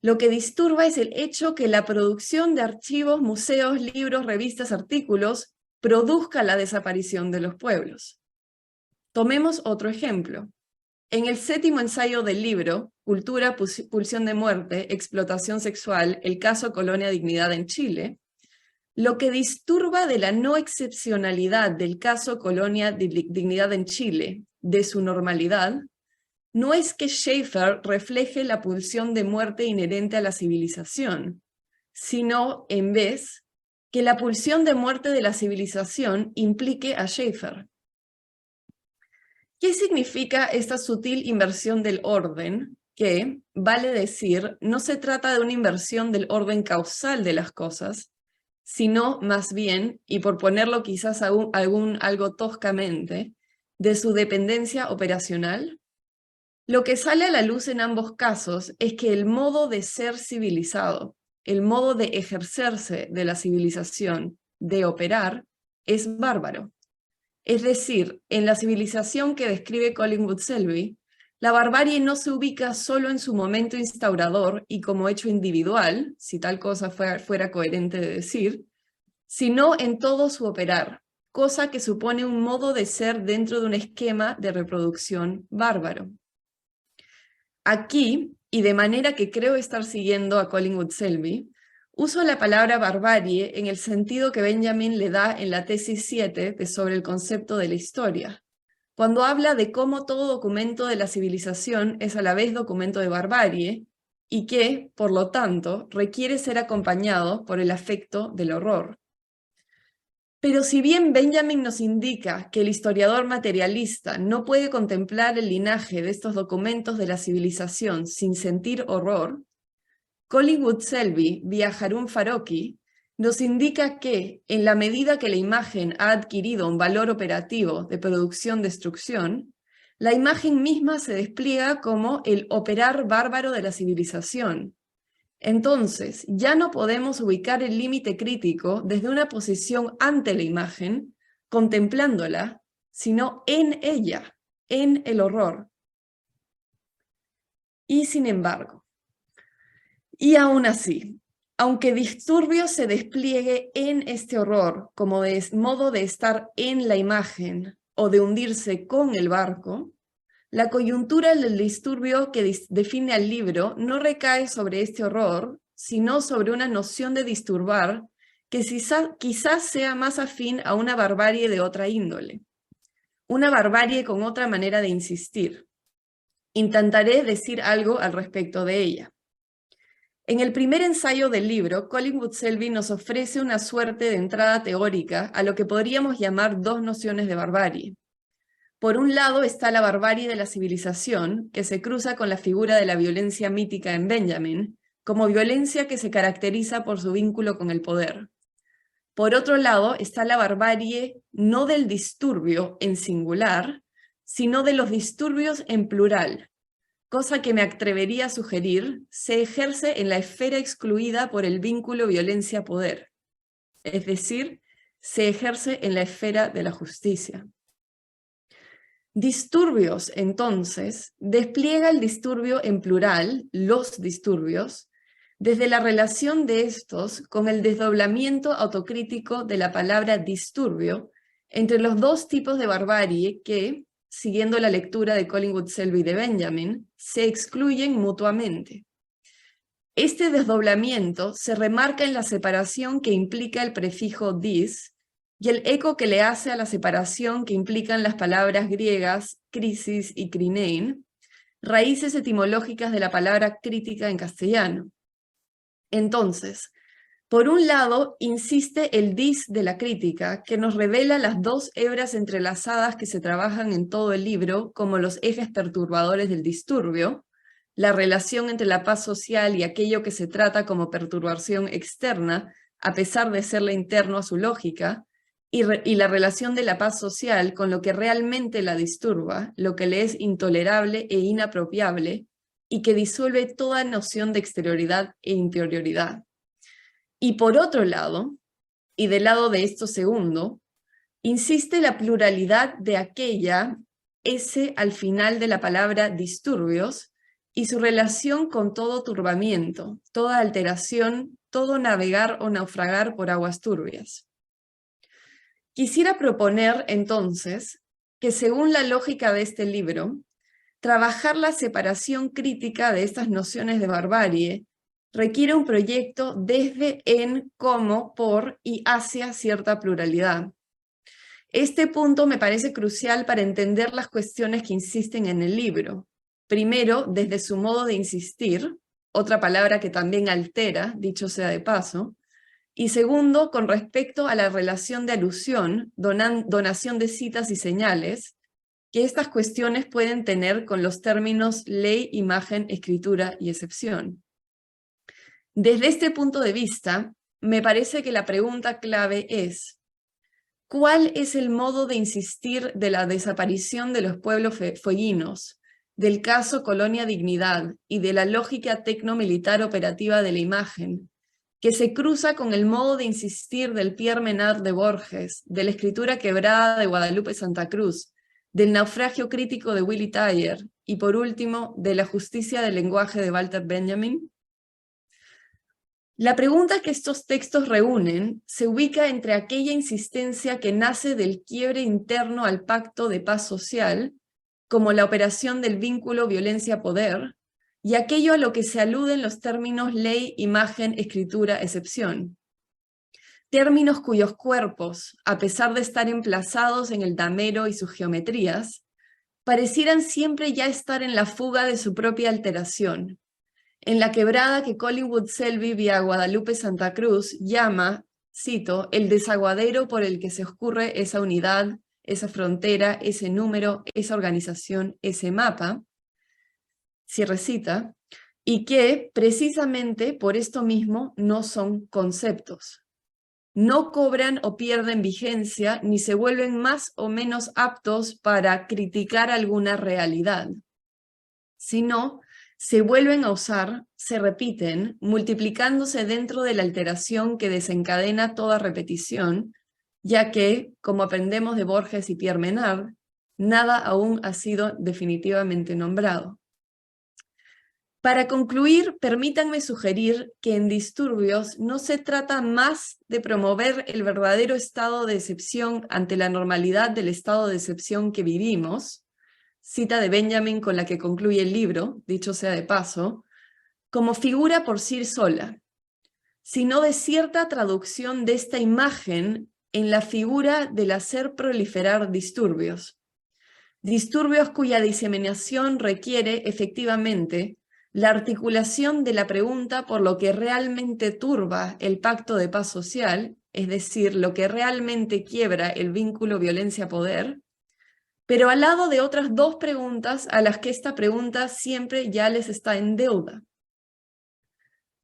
[SPEAKER 4] lo que disturba es el hecho que la producción de archivos, museos, libros, revistas, artículos produzca la desaparición de los pueblos. Tomemos otro ejemplo. En el séptimo ensayo del libro, Cultura, Pulsión de Muerte, Explotación Sexual, el caso Colonia Dignidad en Chile, lo que disturba de la no excepcionalidad del caso Colonia Dignidad en Chile, de su normalidad, no es que Schaeffer refleje la pulsión de muerte inherente a la civilización, sino, en vez, que la pulsión de muerte de la civilización implique a Schaeffer. ¿Qué significa esta sutil inversión del orden? Que, vale decir, no se trata de una inversión del orden causal de las cosas, sino más bien, y por ponerlo quizás algo toscamente, de su dependencia operacional. Lo que sale a la luz en ambos casos es que el modo de ser civilizado, el modo de ejercerse de la civilización, de operar, es bárbaro. Es decir, en la civilización que describe Collingwood Selby, la barbarie no se ubica solo en su momento instaurador y como hecho individual, si tal cosa fuera coherente de decir, sino en todo su operar, cosa que supone un modo de ser dentro de un esquema de reproducción bárbaro. Aquí, y de manera que creo estar siguiendo a Collingwood Selby, uso la palabra barbarie en el sentido que Benjamin le da en la tesis 7 sobre el concepto de la historia, cuando habla de cómo todo documento de la civilización es a la vez documento de barbarie, y que, por lo tanto, requiere ser acompañado por el afecto del horror. Pero si bien Benjamin nos indica que el historiador materialista no puede contemplar el linaje de estos documentos de la civilización sin sentir horror, Collingwood Selby, vía Harun Farocki, nos indica que, en la medida que la imagen ha adquirido un valor operativo de producción-destrucción, la imagen misma se despliega como el operar bárbaro de la civilización. Entonces, ya no podemos ubicar el límite crítico desde una posición ante la imagen, contemplándola, sino en ella, en el horror. Y sin embargo, y aún así, aunque disturbio se despliegue en este horror como modo de estar en la imagen o de hundirse con el barco, la coyuntura del disturbio que define al libro no recae sobre este horror, sino sobre una noción de disturbar que quizás sea más afín a una barbarie de otra índole, una barbarie con otra manera de insistir. Intentaré decir algo al respecto de ella. En el primer ensayo del libro, Collingwood Selby nos ofrece una suerte de entrada teórica a lo que podríamos llamar dos nociones de barbarie. Por un lado está la barbarie de la civilización, que se cruza con la figura de la violencia mítica en Benjamin, como violencia que se caracteriza por su vínculo con el poder. Por otro lado está la barbarie no del disturbio en singular, sino de los disturbios en plural, cosa que me atrevería a sugerir se ejerce en la esfera excluida por el vínculo violencia-poder. Es decir, se ejerce en la esfera de la justicia. Disturbios, entonces, despliega el disturbio en plural, los disturbios, desde la relación de estos con el desdoblamiento autocrítico de la palabra disturbio entre los dos tipos de barbarie que, siguiendo la lectura de Collingwood Selby de Benjamin, se excluyen mutuamente. Este desdoblamiento se remarca en la separación que implica el prefijo dis y el eco que le hace a la separación que implican las palabras griegas crisis y krinein, raíces etimológicas de la palabra crítica en castellano. Entonces, por un lado, insiste el dis de la crítica, que nos revela las dos hebras entrelazadas que se trabajan en todo el libro como los ejes perturbadores del disturbio, la relación entre la paz social y aquello que se trata como perturbación externa, a pesar de serle interno a su lógica, y la relación de la paz social con lo que realmente la disturba, lo que le es intolerable e inapropiable, y que disuelve toda noción de exterioridad e interioridad. Y por otro lado, y del lado de esto segundo, insiste la pluralidad de aquella S al final de la palabra disturbios y su relación con todo turbamiento, toda alteración, todo navegar o naufragar por aguas turbias. Quisiera proponer, entonces, que según la lógica de este libro, trabajar la separación crítica de estas nociones de barbarie requiere un proyecto desde, en, como, por y hacia cierta pluralidad. Este punto me parece crucial para entender las cuestiones que insisten en el libro. Primero, desde su modo de insistir, otra palabra que también altera, dicho sea de paso, y segundo, con respecto a la relación de alusión, donación de citas y señales, que estas cuestiones pueden tener con los términos ley, imagen, escritura y excepción. Desde este punto de vista, me parece que la pregunta clave es: ¿cuál es el modo de insistir de la desaparición de los pueblos fueguinos, del caso Colonia Dignidad y de la lógica tecnomilitar operativa de la imagen, que se cruza con el modo de insistir del Pierre Menard de Borges, de la escritura quebrada de Guadalupe Santa Cruz, del naufragio crítico de Willy Thayer y, por último, de la justicia del lenguaje de Walter Benjamin? La pregunta que estos textos reúnen se ubica entre aquella insistencia que nace del quiebre interno al pacto de paz social, como la operación del vínculo violencia-poder, y aquello a lo que se aluden los términos ley, imagen, escritura, excepción. Términos cuyos cuerpos, a pesar de estar emplazados en el damero y sus geometrías, parecieran siempre ya estar en la fuga de su propia alteración, en la quebrada que Collingwood Selby vía Guadalupe Santa Cruz llama, cito, el desaguadero por el que se oscurre esa unidad, esa frontera, ese número, esa organización, ese mapa, cierre cita, y que precisamente por esto mismo no son conceptos. No cobran o pierden vigencia ni se vuelven más o menos aptos para criticar alguna realidad, sino se vuelven a usar, se repiten, multiplicándose dentro de la alteración que desencadena toda repetición, ya que, como aprendemos de Borges y Pierre Menard, nada aún ha sido definitivamente nombrado. Para concluir, permítanme sugerir que en Disturbios no se trata más de promover el verdadero estado de excepción ante la normalidad del estado de excepción que vivimos, cita de Benjamin con la que concluye el libro, dicho sea de paso, como figura por sí sola, sino de cierta traducción de esta imagen en la figura del hacer proliferar disturbios. Disturbios cuya diseminación requiere, efectivamente, la articulación de la pregunta por lo que realmente turba el pacto de paz social, es decir, lo que realmente quiebra el vínculo violencia-poder, pero al lado de otras dos preguntas a las que esta pregunta siempre ya les está en deuda.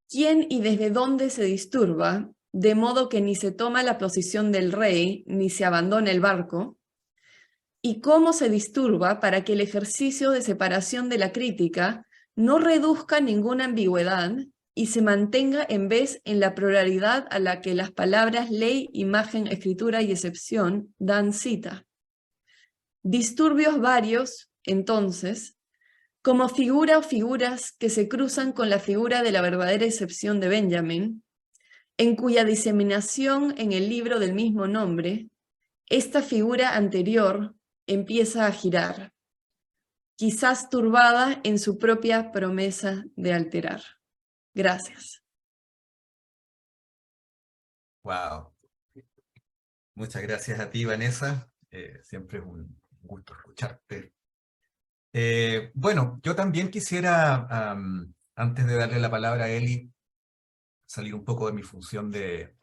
[SPEAKER 4] ¿Quién y desde dónde se disturba, de modo que ni se toma la posición del rey, ni se abandona el barco? ¿Y cómo se disturba para que el ejercicio de separación de la crítica no reduzca ninguna ambigüedad y se mantenga en vez en la pluralidad a la que las palabras ley, imagen, escritura y excepción dan cita. Disturbios varios, entonces, como figura o figuras que se cruzan con la figura de la verdadera excepción de Benjamin, en cuya diseminación en el libro del mismo nombre, esta figura anterior empieza a girar, quizás turbada en su propia promesa de alterar. Gracias.
[SPEAKER 1] Wow. Muchas gracias a ti, Vanessa. Siempre es un gusto escucharte. Bueno, yo también quisiera, antes de darle la palabra a Eli, salir un poco de mi función de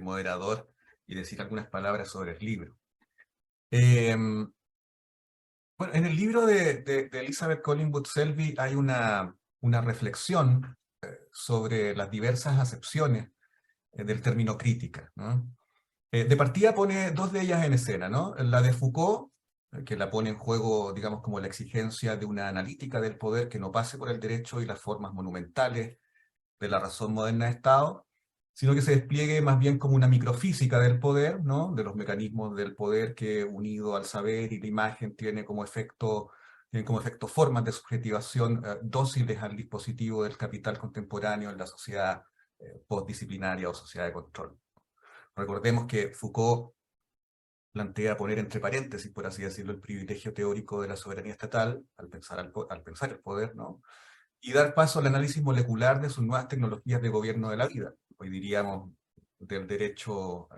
[SPEAKER 1] moderador y decir algunas palabras sobre el libro. Bueno, en el libro de Elizabeth Collingwood Selby hay una reflexión sobre las diversas acepciones del término crítica, ¿no? De partida pone dos de ellas en escena, ¿no? La de Foucault, que la pone en juego, digamos, como la exigencia de una analítica del poder que no pase por el derecho y las formas monumentales de la razón moderna de Estado, sino que se despliegue más bien como una microfísica del poder, ¿no? De los mecanismos del poder que, unido al saber y la imagen, tienen como efecto formas de subjetivación dóciles al dispositivo del capital contemporáneo en la sociedad postdisciplinaria o sociedad de control. Recordemos que Foucault plantea poner entre paréntesis, por así decirlo, el privilegio teórico de la soberanía estatal al pensar el poder, ¿no? Y dar paso al análisis molecular de sus nuevas tecnologías de gobierno de la vida. Hoy diríamos del derecho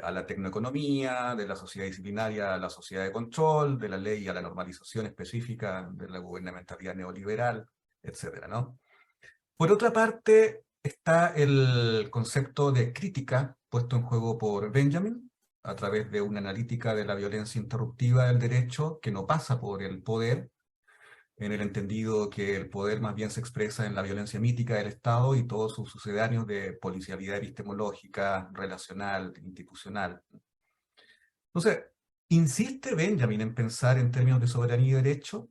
[SPEAKER 1] a la tecnoeconomía, de la sociedad disciplinaria a la sociedad de control, de la ley a la normalización específica de la gubernamentalidad neoliberal, etcétera, ¿no? Por otra parte, está el concepto de crítica puesto en juego por Benjamin, a través de una analítica de la violencia interruptiva del derecho que no pasa por el poder, en el entendido que el poder más bien se expresa en la violencia mítica del Estado y todos sus sucedáneos de policialidad epistemológica, relacional, institucional. Entonces, ¿insiste Benjamin en pensar en términos de soberanía y derecho?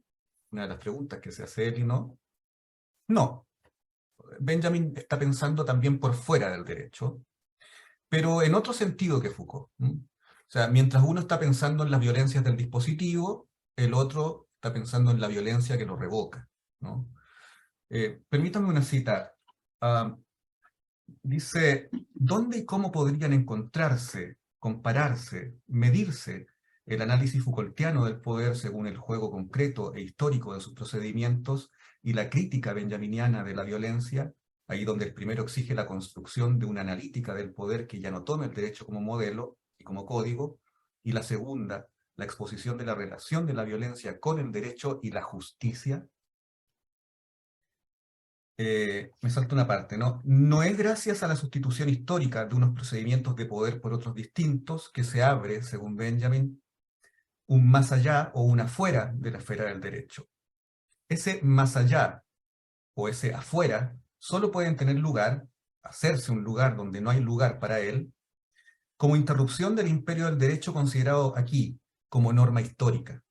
[SPEAKER 1] Una de las preguntas que se hace él y no. No. Benjamin está pensando también por fuera del derecho, pero en otro sentido que Foucault. O sea, mientras uno está pensando en las violencias del dispositivo, el otro está pensando en la violencia que lo revoca, ¿no? Permítame una cita. Dice, ¿dónde y cómo podrían encontrarse, compararse, medirse el análisis Foucaultiano del poder según el juego concreto e histórico de sus procedimientos y la crítica benjaminiana de la violencia, ahí donde el primero exige la construcción de una analítica del poder que ya no tome el derecho como modelo y como código, y la segunda, la exposición de la relación de la violencia con el derecho y la justicia? Me salta una parte, ¿no? No es gracias a la sustitución histórica de unos procedimientos de poder por otros distintos que se abre, según Benjamin, un más allá o un afuera de la esfera del derecho. Ese más allá o ese afuera solo pueden tener lugar, hacerse un lugar donde no hay lugar para él, como interrupción del imperio del derecho considerado aquí como norma histórica.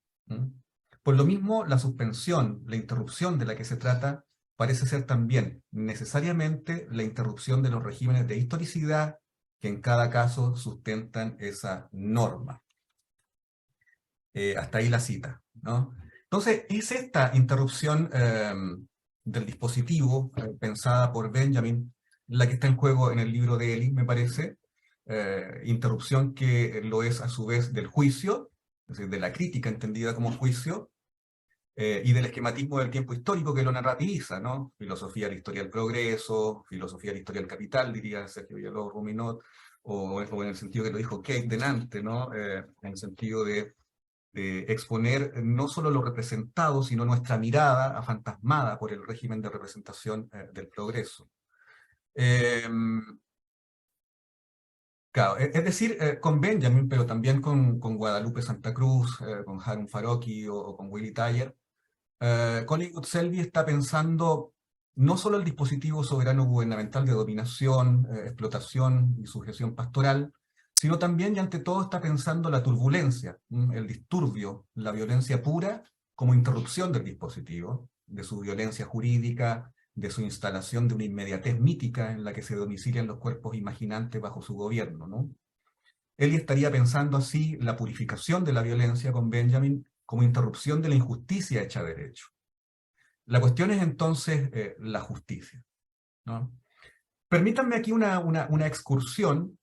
[SPEAKER 1] Por lo mismo, la suspensión, la interrupción de la que se trata, parece ser también necesariamente la interrupción de los regímenes de historicidad que en cada caso sustentan esa norma. Hasta ahí la cita, ¿no? Entonces, es esta interrupción del dispositivo, pensada por Benjamin, la que está en juego en el libro de Eli, me parece, interrupción que lo es a su vez del juicio, es decir, de la crítica entendida como juicio, y del esquematismo del tiempo histórico que lo narrativiza, ¿no? Filosofía de la historia del progreso, filosofía de la historia del capital, diría Sergio Villalobos Ruminot, o en el sentido que lo dijo Kate delante, ¿no? En el sentido de exponer no solo lo representado, sino nuestra mirada afantasmada por el régimen de representación del progreso. Claro, es decir, con Benjamin, pero también con Guadalupe Santa Cruz, con Harun Farocki o con Willy Thayer, Collingwood Selby está pensando no solo el dispositivo soberano gubernamental de dominación, explotación y sujeción pastoral, sino también y ante todo está pensando la turbulencia, el disturbio, la violencia pura como interrupción del dispositivo, de su violencia jurídica, de su instalación de una inmediatez mítica en la que se domicilian los cuerpos imaginantes bajo su gobierno, ¿no? Él estaría pensando así la purificación de la violencia con Benjamin como interrupción de la injusticia hecha derecho. La cuestión es entonces la justicia, ¿no? Permítanme aquí una excursión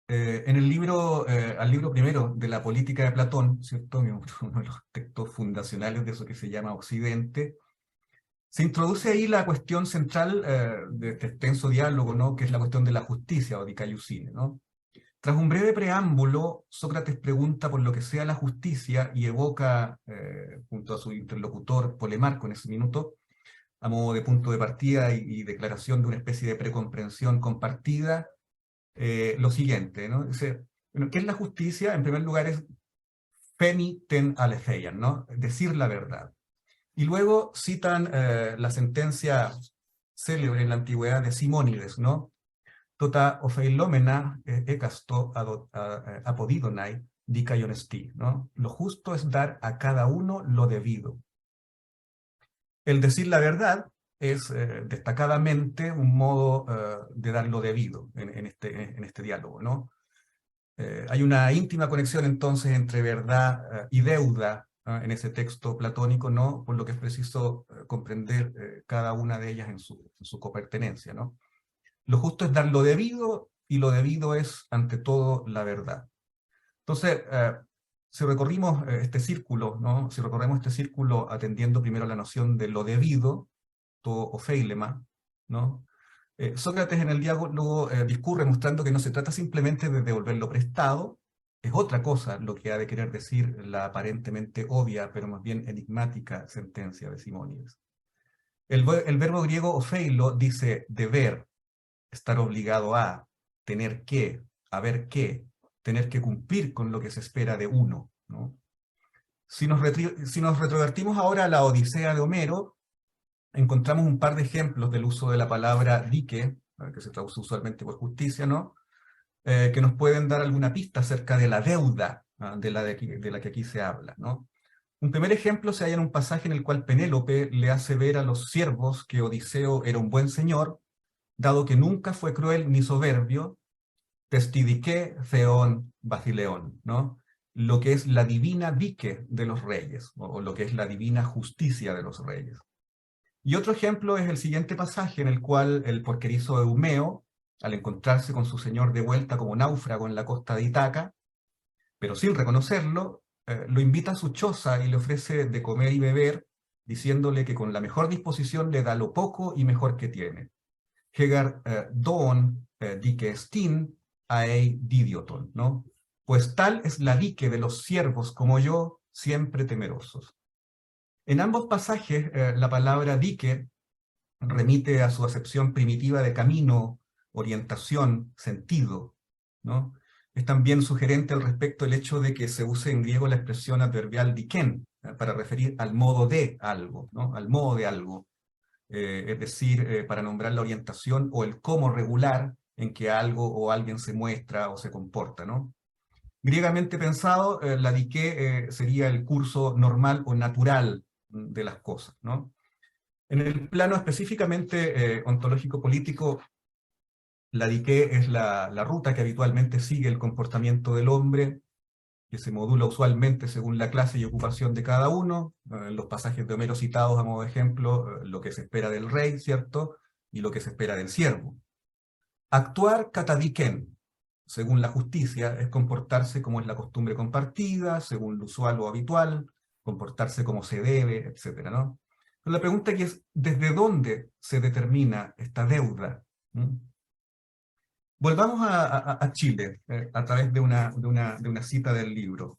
[SPEAKER 1] en el libro, al libro primero de la política de Platón, ¿cierto? Uno de los textos fundacionales de eso que se llama Occidente. Se introduce ahí la cuestión central de este extenso diálogo, ¿no? Que es la cuestión de la justicia o dikaiosune, ¿no? Tras un breve preámbulo, Sócrates pregunta por lo que sea la justicia y evoca, junto a su interlocutor Polemarco en ese minuto, a modo de punto de partida y declaración de una especie de precomprensión compartida, lo siguiente, ¿no? Dice, bueno, ¿qué es la justicia? En primer lugar es femi ten aletheian, ¿no? Decir la verdad. Y luego citan la sentencia célebre en la antigüedad de Simónides, ¿no? Tota ofeilomena ekasto apodidonai dikaion esti, ¿no? Lo justo es dar a cada uno lo debido. El decir la verdad es destacadamente un modo de dar lo debido en este diálogo, ¿no? Hay una íntima conexión entonces entre verdad y deuda en ese texto platónico, ¿no? Por lo que es preciso comprender cada una de ellas en su copertenencia, ¿no? Lo justo es dar lo debido, y lo debido es, ante todo, la verdad. Entonces, si recorrimos este círculo, ¿no? Si recorremos este círculo atendiendo primero a la noción de lo debido, todo ofeilema, ¿no? Sócrates en el diálogo discurre mostrando que no se trata simplemente de devolver lo prestado, es otra cosa lo que ha de querer decir la aparentemente obvia, pero más bien enigmática sentencia de Simónides. El verbo griego ofeilo dice deber, estar obligado a, tener que, haber que, tener que cumplir con lo que se espera de uno, ¿no? Si nos retrovertimos ahora a la Odisea de Homero, encontramos un par de ejemplos del uso de la palabra dike, que se traduce usualmente por justicia, ¿no? Que nos pueden dar alguna pista acerca de la deuda de la que aquí se habla, ¿no? Un primer ejemplo se halla en un pasaje en el cual Penélope le hace ver a los siervos que Odiseo era un buen señor, dado que nunca fue cruel ni soberbio, testidique theon basileón, ¿no? Lo que es la divina dique de los reyes, o lo que es la divina justicia de los reyes. Y otro ejemplo es el siguiente pasaje en el cual el porquerizo Eumeo, al encontrarse con su señor de vuelta como náufrago en la costa de Itaca, pero sin reconocerlo, lo invita a su choza y le ofrece de comer y beber, diciéndole que con la mejor disposición le da lo poco y mejor que tiene. Hegar don dike estin aei didioton, ¿no? Pues tal es la dique de los siervos como yo, siempre temerosos. En ambos pasajes, la palabra dique remite a su acepción primitiva de camino, orientación, sentido, ¿no? Es también sugerente al respecto el hecho de que se use en griego la expresión adverbial diken, para referir al modo de algo, ¿no? Al modo de algo. Es decir, para nombrar la orientación o el cómo regular en que algo o alguien se muestra o se comporta, ¿no? Griegamente pensado, la dique sería el curso normal o natural de las cosas, ¿no? En el plano específicamente ontológico-político, la dique es la ruta que habitualmente sigue el comportamiento del hombre, que se modula usualmente según la clase y ocupación de cada uno. En los pasajes de Homero citados a modo de ejemplo, lo que se espera del rey, ¿cierto? Y lo que se espera del siervo. Actuar katadiken, según la justicia, es comportarse como es la costumbre compartida, según lo usual o habitual, comportarse como se debe, etc., ¿no? Pero la pregunta aquí es, ¿desde dónde se determina esta deuda? Volvamos a Chile, a través de una cita del libro.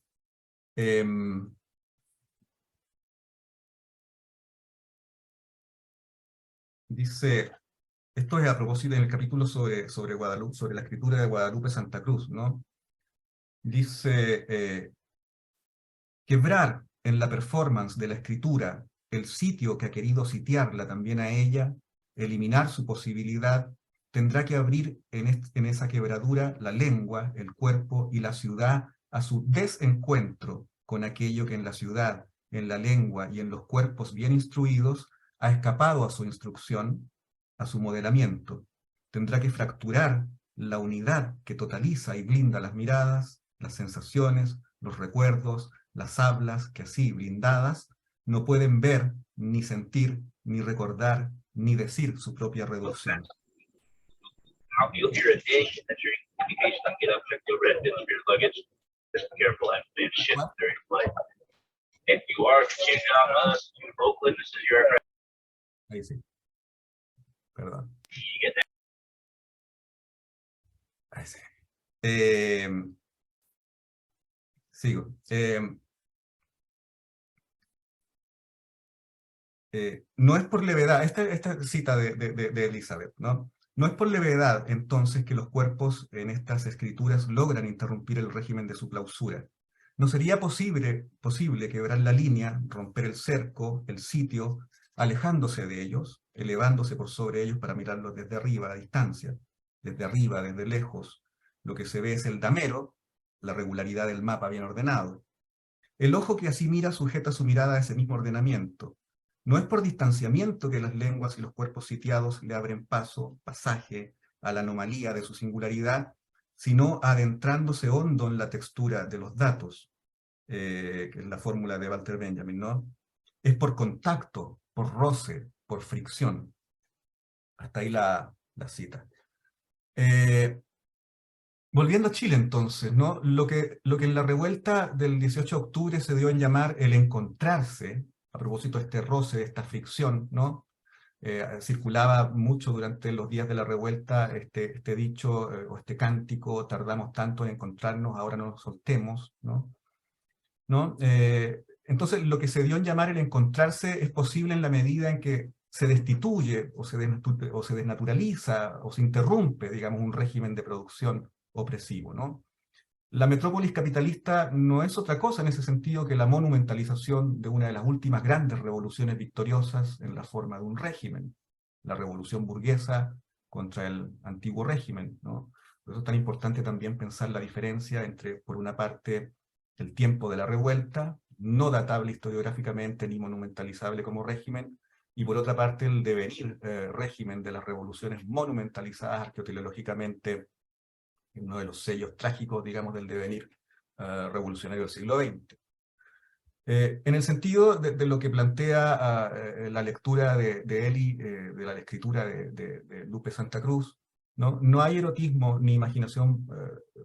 [SPEAKER 1] Dice, esto es a propósito en el capítulo sobre Guadalupe, sobre la escritura de Guadalupe Santa Cruz, ¿no? Dice, quebrar en la performance de la escritura el sitio que ha querido sitiarla también a ella, eliminar su posibilidad, tendrá que abrir en esa quebradura la lengua, el cuerpo y la ciudad a su desencuentro con aquello que en la ciudad, en la lengua y en los cuerpos bien instruidos ha escapado a su instrucción, a su modelamiento. Tendrá que fracturar la unidad que totaliza y blinda las miradas, las sensaciones, los recuerdos, las hablas que así blindadas no pueden ver, ni sentir, ni recordar, ni decir su propia reducción.
[SPEAKER 5] You'll hear a ding that you're in communication. Get up, check your red bins for your luggage. Just be careful, I have to leave shit during flight. If you are continuing on us to Oakland, this is your address.
[SPEAKER 1] Ahí sí. Perdón.
[SPEAKER 5] You get that.
[SPEAKER 1] Ahí sí. Sigo. No es por levedad, esta cita de Elizabeth, ¿no? No es por levedad, entonces, que los cuerpos en estas escrituras logran interrumpir el régimen de su clausura. No sería posible quebrar la línea, romper el cerco, el sitio, alejándose de ellos, elevándose por sobre ellos para mirarlos desde arriba, a distancia, desde lejos. Lo que se ve es el damero, la regularidad del mapa bien ordenado. El ojo que así mira sujeta su mirada a ese mismo ordenamiento. No es por distanciamiento que las lenguas y los cuerpos sitiados le abren pasaje a la anomalía de su singularidad, sino adentrándose hondo en la textura de los datos, que es la fórmula de Walter Benjamin, ¿no? Es por contacto, por roce, por fricción. Hasta ahí la cita. Volviendo a Chile entonces, ¿no? Lo que en la revuelta del 18 de octubre se dio en llamar el encontrarse, a propósito de este roce, de esta fricción, ¿no? Circulaba mucho durante los días de la revuelta este dicho o este cántico: tardamos tanto en encontrarnos, ahora no nos soltemos, ¿no? Entonces lo que se dio en llamar el encontrarse es posible en la medida en que se destituye o se desnaturaliza o se interrumpe, digamos, un régimen de producción opresivo, ¿no? La metrópolis capitalista no es otra cosa en ese sentido que la monumentalización de una de las últimas grandes revoluciones victoriosas en la forma de un régimen, la revolución burguesa contra el antiguo régimen, ¿no? Por eso es tan importante también pensar la diferencia entre, por una parte, el tiempo de la revuelta, no datable historiográficamente ni monumentalizable como régimen, y por otra parte el devenir régimen de las revoluciones monumentalizadas arqueoteleológicamente, uno de los sellos trágicos, digamos, del devenir revolucionario del siglo XX. En el sentido de lo que plantea la lectura de Eli, de la escritura de Lupe Santa Cruz, no hay erotismo ni imaginación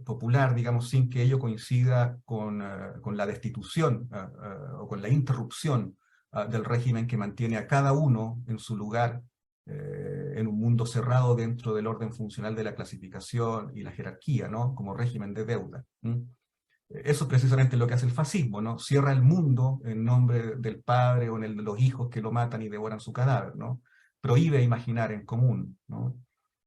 [SPEAKER 1] popular, digamos, sin que ello coincida con la destitución o con la interrupción del régimen que mantiene a cada uno en su lugar, en un mundo cerrado dentro del orden funcional de la clasificación y la jerarquía, ¿no? Como régimen de deuda. Eso es precisamente lo que hace el fascismo, ¿no? Cierra el mundo en nombre del padre o en el de los hijos que lo matan y devoran su cadáver, ¿no? Prohíbe imaginar en común, ¿no?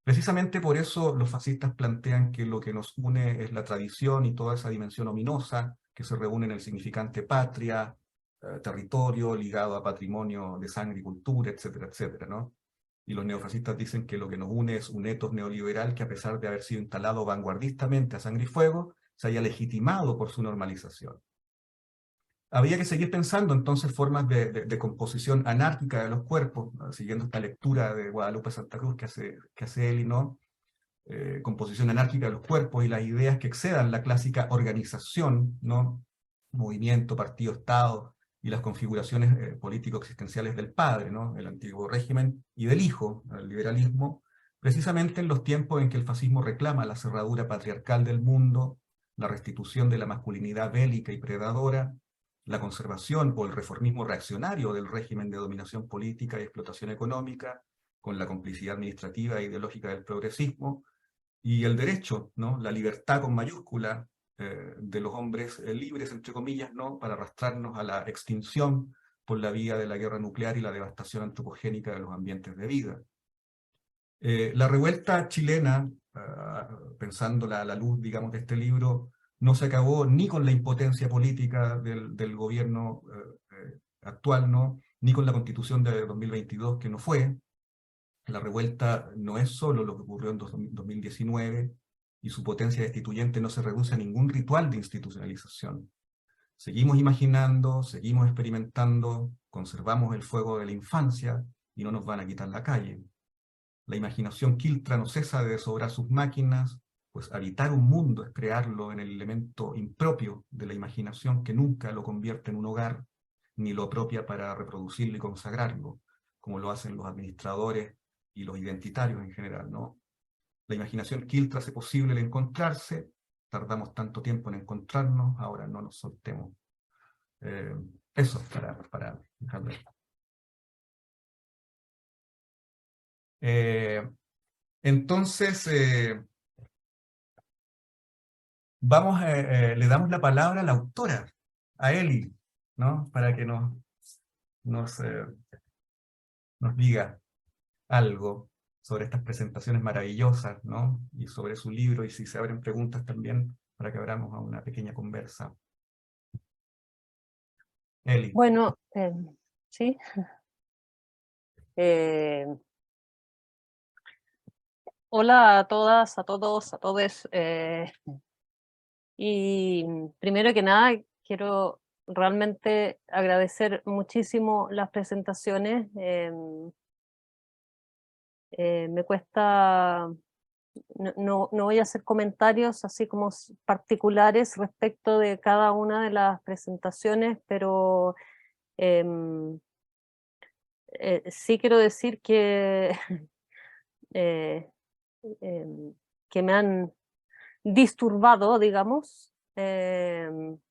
[SPEAKER 1] Precisamente por eso los fascistas plantean que lo que nos une es la tradición y toda esa dimensión ominosa que se reúne en el significante patria, territorio ligado a patrimonio de sangre y cultura, etcétera, etcétera, ¿no? Y los neofascistas dicen que lo que nos une es un etos neoliberal que, a pesar de haber sido instalado vanguardistamente a sangre y fuego, se haya legitimado por su normalización. Habría que seguir pensando entonces formas de composición anárquica de los cuerpos, ¿no? Siguiendo esta lectura de Guadalupe Santa Cruz que hace Eli, ¿no? Composición anárquica de los cuerpos y las ideas que excedan la clásica organización, ¿no? Movimiento, partido, Estado, y las configuraciones político-existenciales del padre, ¿no? El antiguo régimen, y del hijo, el liberalismo, precisamente en los tiempos en que el fascismo reclama la cerradura patriarcal del mundo, la restitución de la masculinidad bélica y predadora, la conservación o el reformismo reaccionario del régimen de dominación política y explotación económica, con la complicidad administrativa e ideológica del progresismo, y el derecho, ¿no? La libertad con mayúscula, de los hombres libres, entre comillas, ¿no? Para arrastrarnos a la extinción por la vía de la guerra nuclear y la devastación antropogénica de los ambientes de vida. La revuelta chilena, pensándola a la luz, digamos, de este libro, no se acabó ni con la impotencia política del gobierno actual, ¿no? Ni con la constitución de 2022, que no fue. La revuelta no es solo lo que ocurrió en 2019, y su potencia destituyente no se reduce a ningún ritual de institucionalización. Seguimos imaginando, seguimos experimentando, conservamos el fuego de la infancia, y no nos van a quitar la calle. La imaginación quiltra no cesa de desobrar sus máquinas, pues habitar un mundo es crearlo en el elemento impropio de la imaginación que nunca lo convierte en un hogar, ni lo apropia para reproducirlo y consagrarlo, como lo hacen los administradores y los identitarios en general, ¿no? La imaginación quiltra hace posible el encontrarse, tardamos tanto tiempo en encontrarnos, ahora no nos soltemos. Eso para dejarlo. Entonces, le damos la palabra a la autora, a Eli, ¿no? Para que nos diga algo sobre estas presentaciones maravillosas, ¿no? Y sobre su libro, y si se abren preguntas también, para que abramos a una pequeña conversa. Eli.
[SPEAKER 6] Bueno, sí. Hola a todas, a todos, a todes. Y primero que nada, quiero realmente agradecer muchísimo las presentaciones. Me cuesta, no voy a hacer comentarios así como particulares respecto de cada una de las presentaciones, pero sí quiero decir que, que me han disturbado, digamos,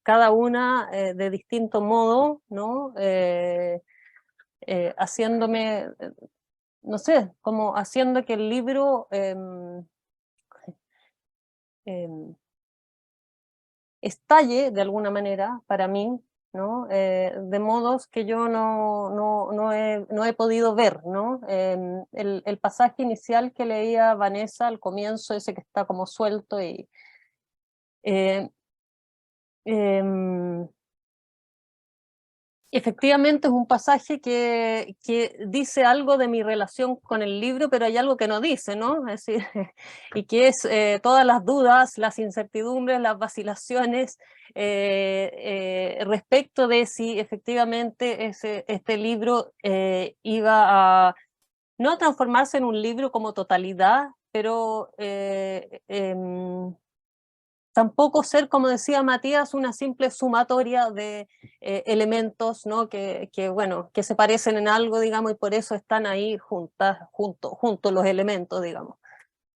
[SPEAKER 6] cada una de distinto modo, ¿no? Haciéndome, no sé, como haciendo que el libro estalle de alguna manera para mí, ¿no? De modos que yo no he podido ver, ¿no? El pasaje inicial que leía Vanessa al comienzo, ese que está como suelto y efectivamente es un pasaje que dice algo de mi relación con el libro, pero hay algo que no dice, ¿no? Es decir, y que es todas las dudas, las incertidumbres, las vacilaciones respecto de si efectivamente este libro iba a, no a transformarse en un libro como totalidad, pero tampoco ser, como decía Matías, una simple sumatoria de elementos, ¿no? Bueno, que se parecen en algo, digamos, y por eso están ahí juntos los elementos, digamos.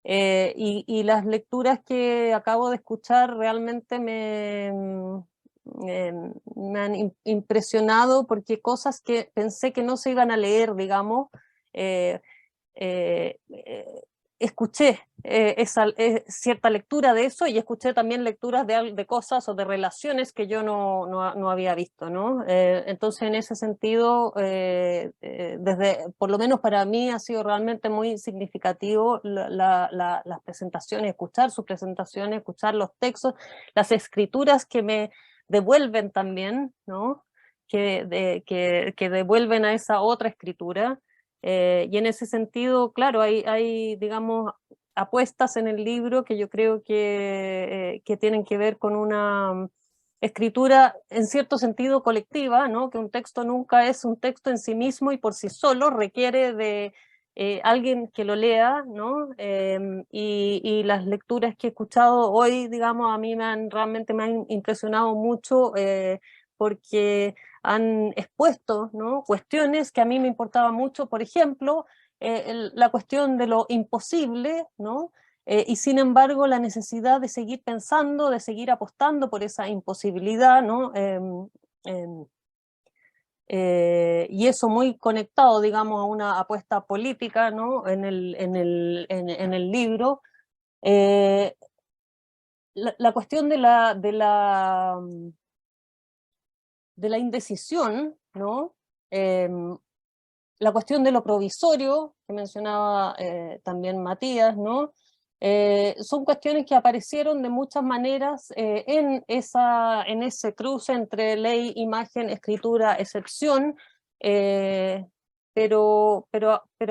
[SPEAKER 6] Y las lecturas que acabo de escuchar realmente me han impresionado, porque cosas que pensé que no se iban a leer, digamos, escuché cierta lectura de eso, y escuché también lecturas de cosas o de relaciones que yo no había visto, ¿no? Entonces, en ese sentido, por lo menos para mí ha sido realmente muy significativo las presentaciones, escuchar sus presentaciones, escuchar los textos, las escrituras que me devuelven también, ¿no? Que devuelven a esa otra escritura. Y en ese sentido, claro, hay, digamos, apuestas en el libro que yo creo que tienen que ver con una escritura en cierto sentido colectiva, ¿no? Que un texto nunca es un texto en sí mismo y por sí solo, requiere de alguien que lo lea, ¿no? Y las lecturas que he escuchado hoy, digamos, a mí realmente me han impresionado mucho, porque han expuesto, ¿no? Cuestiones que a mí me importaban mucho, por ejemplo, la cuestión de lo imposible, ¿no? Y sin embargo la necesidad de seguir pensando, de seguir apostando por esa imposibilidad, ¿no? Y eso muy conectado, digamos, a una apuesta política, ¿no? En el libro. La cuestión de la indecisión, ¿no? La cuestión de lo provisorio, que mencionaba también Matías, ¿no? Son cuestiones que aparecieron de muchas maneras en ese cruce entre ley, imagen, escritura, excepción, pero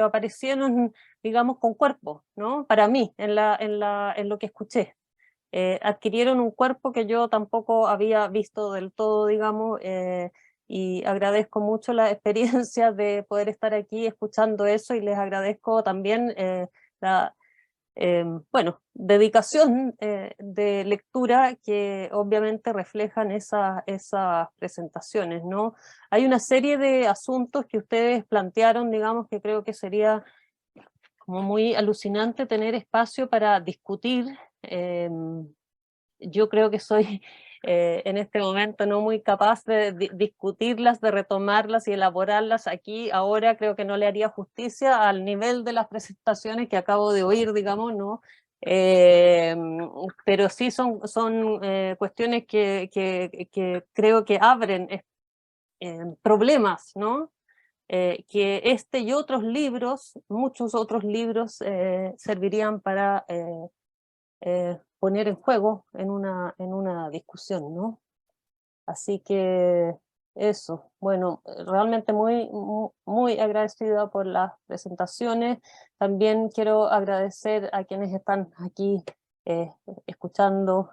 [SPEAKER 6] aparecieron, digamos, con cuerpo, ¿no? Para mí, en lo que escuché. Adquirieron un cuerpo que yo tampoco había visto del todo, digamos, y agradezco mucho la experiencia de poder estar aquí escuchando eso, y les agradezco también la dedicación de lectura que obviamente reflejan esas presentaciones, ¿no? Hay una serie de asuntos que ustedes plantearon, digamos, que creo que sería como muy alucinante tener espacio para discutir. Yo creo que soy en este momento no muy capaz de discutirlas, de retomarlas y elaborarlas aquí. Ahora creo que no le haría justicia al nivel de las presentaciones que acabo de oír, digamos, ¿no? Pero sí son cuestiones que creo que abren problemas, ¿no? Que este y otros libros, muchos otros libros, servirían para poner en juego en una discusión, ¿no? Así que eso, bueno, realmente muy agradecida por las presentaciones. También quiero agradecer a quienes están aquí escuchando,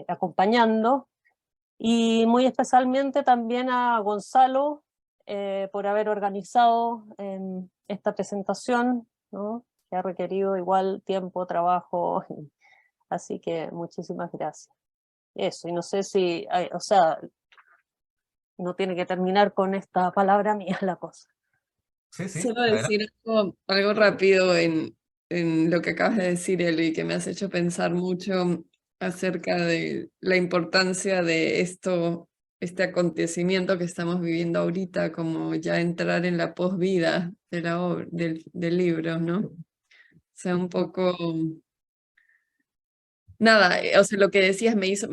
[SPEAKER 6] acompañando, y muy especialmente también a Gonzalo por haber organizado esta presentación, ¿no? Que ha requerido igual tiempo, trabajo, así que muchísimas gracias. Eso, y no sé si, o sea, no tiene que terminar con esta palabra mía la cosa.
[SPEAKER 1] Sí, sí,
[SPEAKER 4] Solo
[SPEAKER 1] adelante.
[SPEAKER 4] decir algo rápido en lo que acabas de decir, Eli, que me has hecho pensar mucho acerca de la importancia de este acontecimiento que estamos viviendo ahorita, como ya entrar en la posvida de del libro, ¿no? O sea, un poco... Nada, o sea, lo que decías me hizo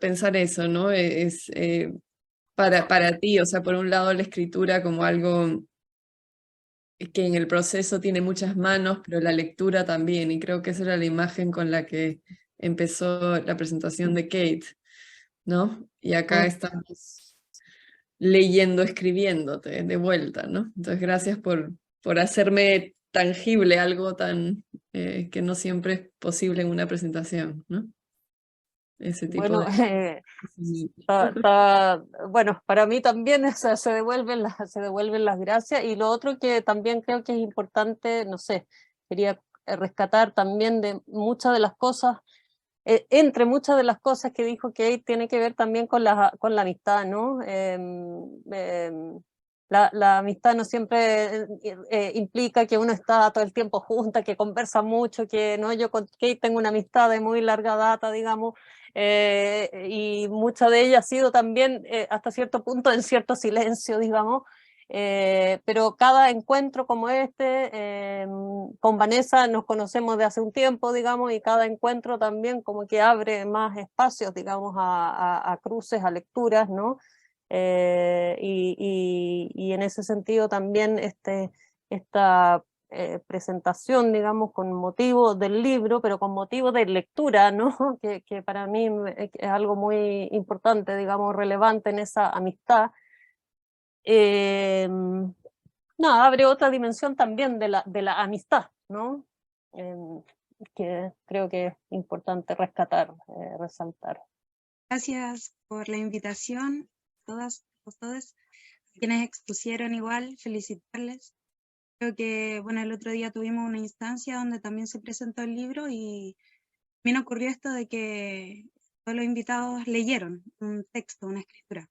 [SPEAKER 4] pensar eso, ¿no? Para ti, o sea, por un lado la escritura como algo que en el proceso tiene muchas manos, pero la lectura también, y creo que esa era la imagen con la que empezó la presentación de Kate, ¿no? Y acá estamos leyendo, escribiéndote de vuelta, ¿no? Entonces, gracias por hacerme tangible algo tan que no siempre es posible en una presentación, ¿no? Ese tipo
[SPEAKER 6] Bueno,
[SPEAKER 4] de...
[SPEAKER 6] bueno, para mí también o sea, se devuelven las gracias, y lo otro que también creo que es importante, no sé, quería rescatar también de muchas de las cosas, entre muchas de las cosas que dijo Kate, tiene que ver también con la amistad, ¿no? La amistad no siempre implica que uno está todo el tiempo junta, que conversa mucho, que no, yo con Kate tengo una amistad de muy larga data, digamos, y mucha de ella ha sido también hasta cierto punto en cierto silencio, digamos, pero cada encuentro como con Vanessa nos conocemos de hace un tiempo, digamos, y cada encuentro también como que abre más espacios, digamos, a cruces, a lecturas, ¿no? Y en ese sentido también esta presentación, digamos, con motivo del libro, pero con motivo de lectura, ¿no? Que para mí es algo muy importante, digamos, relevante en esa amistad. Nada, abre otra dimensión también de la amistad, ¿no? Que creo que es importante rescatar, resaltar.
[SPEAKER 7] Gracias por la invitación, todas, todos quienes expusieron igual, felicitarles. Creo que, bueno, el otro día tuvimos una instancia donde también se presentó el libro y también ocurrió esto de que todos los invitados leyeron un texto, una escritura.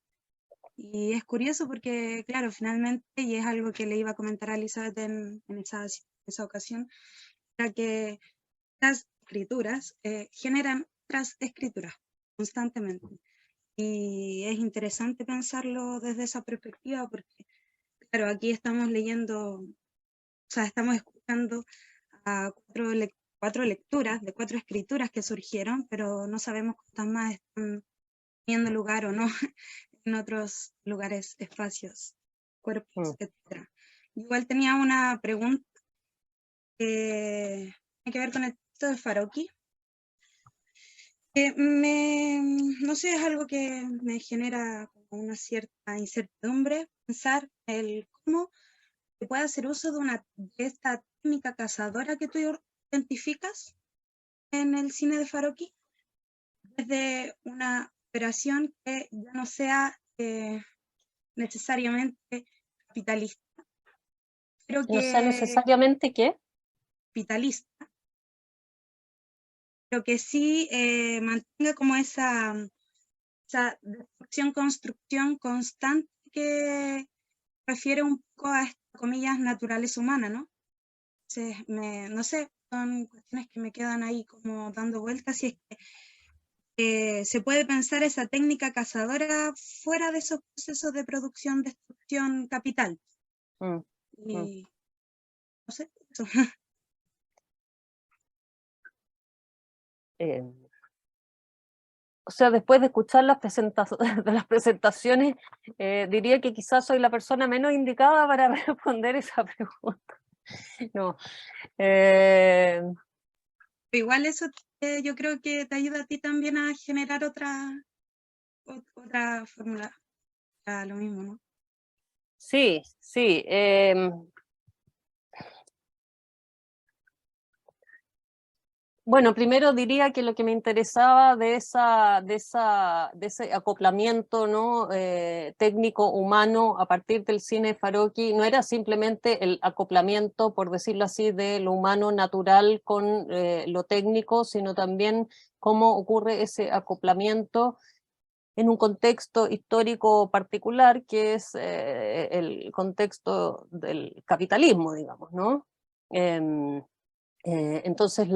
[SPEAKER 7] Y es curioso porque, claro, finalmente, y es algo que le iba a comentar a Elizabeth en esa ocasión, era que las escrituras generan otras escrituras constantemente. Y es interesante pensarlo desde esa perspectiva porque, claro, aquí estamos leyendo, o sea, estamos escuchando a cuatro lecturas de 4 escrituras que surgieron, pero no sabemos cuántas más están teniendo lugar o no en otros lugares, espacios, cuerpos, etc. Igual tenía una pregunta que tiene que ver con el texto de Farocki. No sé, es algo que me genera como una cierta incertidumbre pensar el cómo se puede hacer uso de esta técnica cazadora que tú identificas en el cine de Farocki, desde una operación que ya no sea necesariamente capitalista, pero
[SPEAKER 6] No sea
[SPEAKER 7] que
[SPEAKER 6] necesariamente que...
[SPEAKER 7] capitalista, pero que sí mantenga como esa destrucción-construcción constante que refiere un poco a esta, comillas, naturaleza humana, ¿no? Entonces, no sé, son cuestiones que me quedan ahí como dando vueltas, y es que se puede pensar esa técnica cazadora fuera de esos procesos de producción, destrucción, capital. Y no sé, eso.
[SPEAKER 6] O sea, después de escuchar las presentaciones, diría que quizás soy la persona menos indicada para responder esa pregunta. No.
[SPEAKER 7] Igual eso yo creo que te ayuda a ti también a generar otra fórmula para lo mismo, ¿no?
[SPEAKER 6] Sí, sí. Bueno, primero diría que lo que me interesaba de ese acoplamiento, ¿no? Técnico humano a partir del cine Farocchi no era simplemente el acoplamiento, por decirlo así, de lo humano natural con lo técnico, sino también cómo ocurre ese acoplamiento en un contexto histórico particular, que es el contexto del capitalismo, digamos, ¿no? Entonces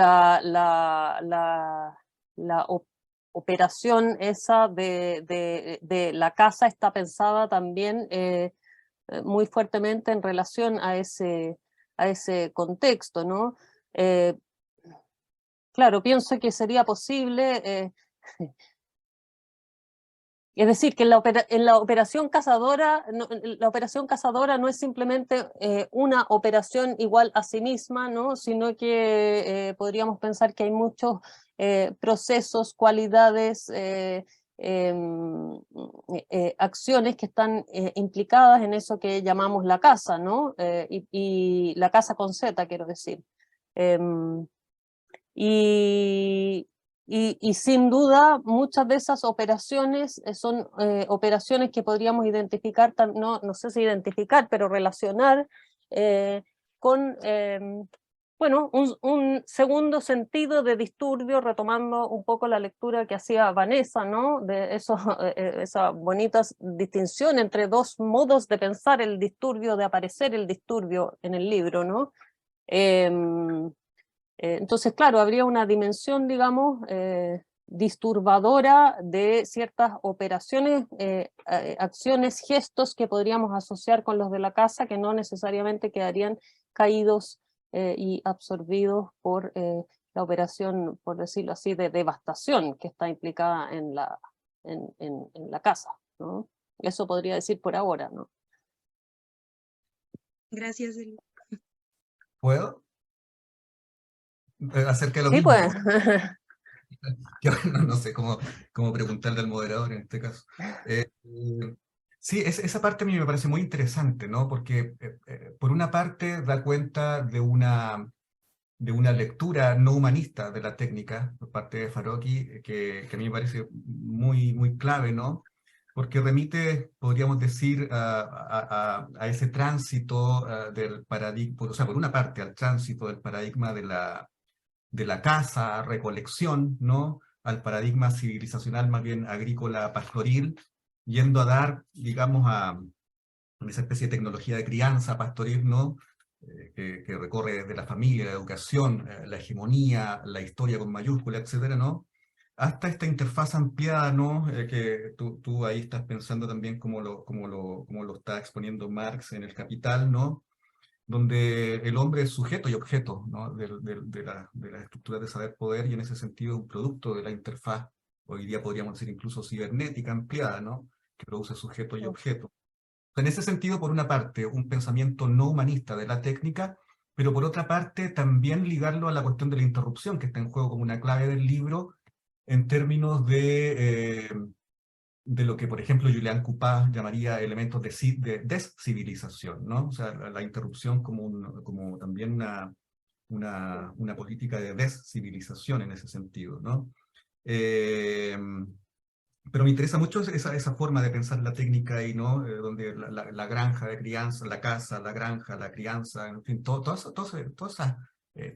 [SPEAKER 6] operación esa de la casa está pensada también muy fuertemente en relación a ese contexto, ¿no? Claro, pienso que sería posible, es decir, que en la operación cazadora, la operación cazadora no es simplemente una operación igual a sí misma, ¿no? Sino que podríamos pensar que hay muchos procesos, cualidades, acciones que están implicadas en eso que llamamos la caza, ¿no? Y la caza con Z, quiero decir. Y sin duda muchas de esas operaciones son operaciones que podríamos identificar, no sé si identificar, pero relacionar con bueno, un segundo sentido de disturbio, retomando un poco la lectura que hacía Vanessa, ¿no? De esa bonita distinción entre dos modos de pensar el disturbio, de aparecer el disturbio en el libro, ¿no? Entonces, claro, habría una dimensión, digamos, disturbadora de ciertas operaciones, acciones, gestos que podríamos asociar con los de la casa, que no necesariamente quedarían caídos y absorbidos por la operación, por decirlo así, de devastación que está implicada en la casa, ¿no? Eso podría decir por ahora, ¿no?
[SPEAKER 7] Gracias, Eli.
[SPEAKER 1] ¿Puedo? Acerca de lo
[SPEAKER 6] Sí,
[SPEAKER 1] mismo.
[SPEAKER 6] pues.
[SPEAKER 1] Yo no sé cómo preguntarle al moderador en este caso. Sí, esa parte a mí me parece muy interesante, ¿no? Porque por una parte da cuenta de una lectura no humanista de la técnica por parte de Farocchi, que a mí me parece muy, muy clave, ¿no? Porque remite, podríamos decir, a ese tránsito del paradigma, o sea, por una parte al tránsito del paradigma de la caza, recolección, ¿no? Al paradigma civilizacional más bien agrícola pastoril, yendo a dar, digamos, a esa especie de tecnología de crianza pastoril, ¿no? Que recorre desde la familia, la educación, la hegemonía, la historia con mayúscula, etcétera, ¿no? Hasta esta interfaz ampliada, ¿no? Que tú ahí estás pensando también como lo está exponiendo Marx en El Capital, ¿no? Donde el hombre es sujeto y objeto, ¿no? de las estructuras de saber-poder, y en ese sentido un producto de la interfaz, hoy día podríamos decir incluso cibernética ampliada, ¿no? Que produce sujeto y objeto. En ese sentido, por una parte, un pensamiento no humanista de la técnica, pero por otra parte también ligarlo a la cuestión de la interrupción, que está en juego como una clave del libro, en términos de lo que, por ejemplo, Julián Coupat llamaría elementos de descivilización, ¿no? O sea, la interrupción como también una política de descivilización en ese sentido, ¿no? pero me interesa mucho esa forma de pensar la técnica ahí, ¿no? Donde la granja de crianza, la casa, la granja, la crianza, en fin, todas esas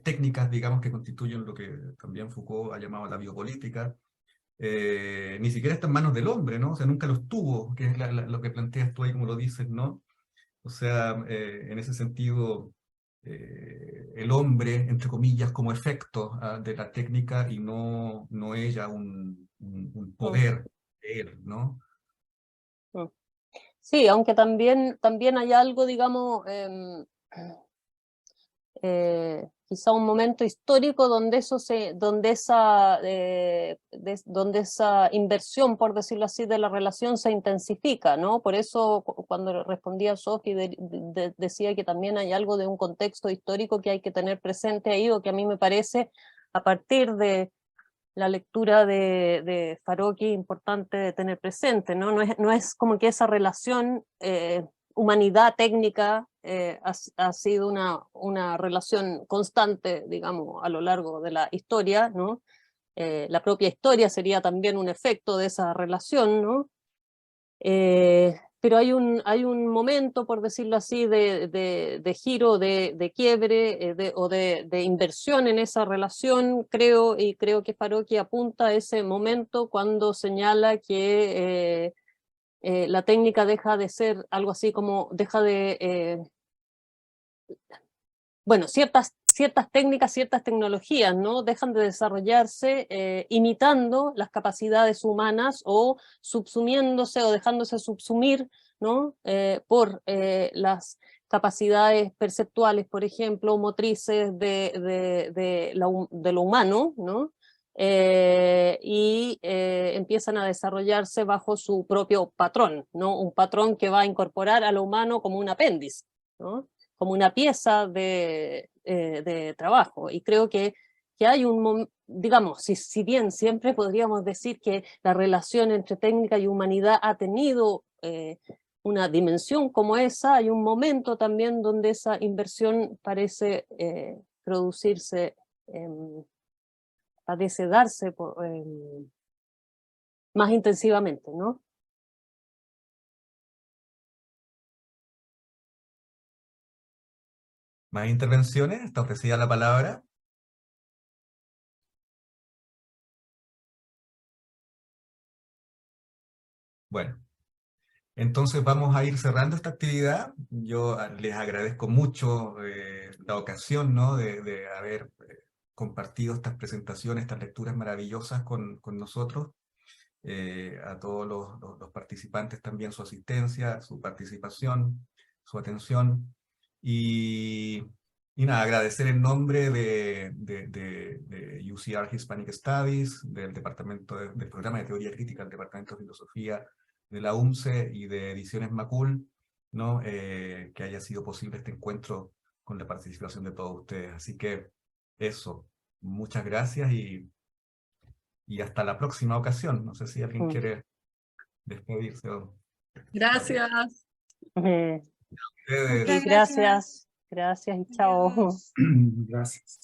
[SPEAKER 1] técnicas, digamos, que constituyen lo que también Foucault ha llamado la biopolítica, ni siquiera está en manos del hombre, ¿no? O sea, nunca los tuvo, que es lo que planteas tú ahí, como lo dices, ¿no? O sea, en ese sentido, el hombre, entre comillas, como efecto de la técnica y no ella un poder de él, ¿no?
[SPEAKER 6] Sí, aunque también hay algo, digamos, quizá un momento histórico donde esa inversión, por decirlo así, de la relación se intensifica, ¿no? Por eso cuando respondía a Sophie decía que también hay algo de un contexto histórico que hay que tener presente ahí, o que a mí me parece, a partir de la lectura de Farocki, importante de tener presente, ¿no? No es como que esa relación humanidad-técnica ha sido una relación constante, digamos, a lo largo de la historia, ¿no? La propia historia sería también un efecto de esa relación, ¿no? Pero hay un momento, por decirlo así, de giro, de quiebre, de inversión en esa relación, creo que Farocki apunta a ese momento cuando señala que la técnica deja de ser algo así como, bueno, ciertas técnicas, ciertas tecnologías, ¿no? Dejan de desarrollarse imitando las capacidades humanas o subsumiéndose o dejándose subsumir, ¿no? Por las capacidades perceptuales, por ejemplo, motrices de lo humano, ¿no? Y empiezan a desarrollarse bajo su propio patrón, ¿no? Un patrón que va a incorporar a lo humano como un apéndice, ¿no? Como una pieza de trabajo. Y creo que hay digamos, si bien siempre podríamos decir que la relación entre técnica y humanidad ha tenido una dimensión como esa, hay un momento también donde esa inversión parece producirse, parece darse más intensivamente, ¿no?
[SPEAKER 1] ¿Más intervenciones? ¿Está ofrecida la palabra? Bueno, entonces vamos a ir cerrando esta actividad. Yo les agradezco mucho la ocasión, ¿no? de haber compartido estas presentaciones, estas lecturas maravillosas con nosotros. A todos los participantes también su asistencia, su participación, su atención. Y nada, agradecer en nombre de UCR Hispanic Studies, del del programa de Teoría Crítica del Departamento de Filosofía de la UMCE y de Ediciones Macul, ¿no? Que haya sido posible este encuentro con la participación de todos ustedes. Así que eso, muchas gracias y hasta la próxima ocasión. No sé si alguien quiere despedirse.
[SPEAKER 4] Gracias.
[SPEAKER 1] Ustedes.
[SPEAKER 7] Muchas gracias.
[SPEAKER 6] Gracias y chao.
[SPEAKER 7] Adiós.
[SPEAKER 1] Gracias.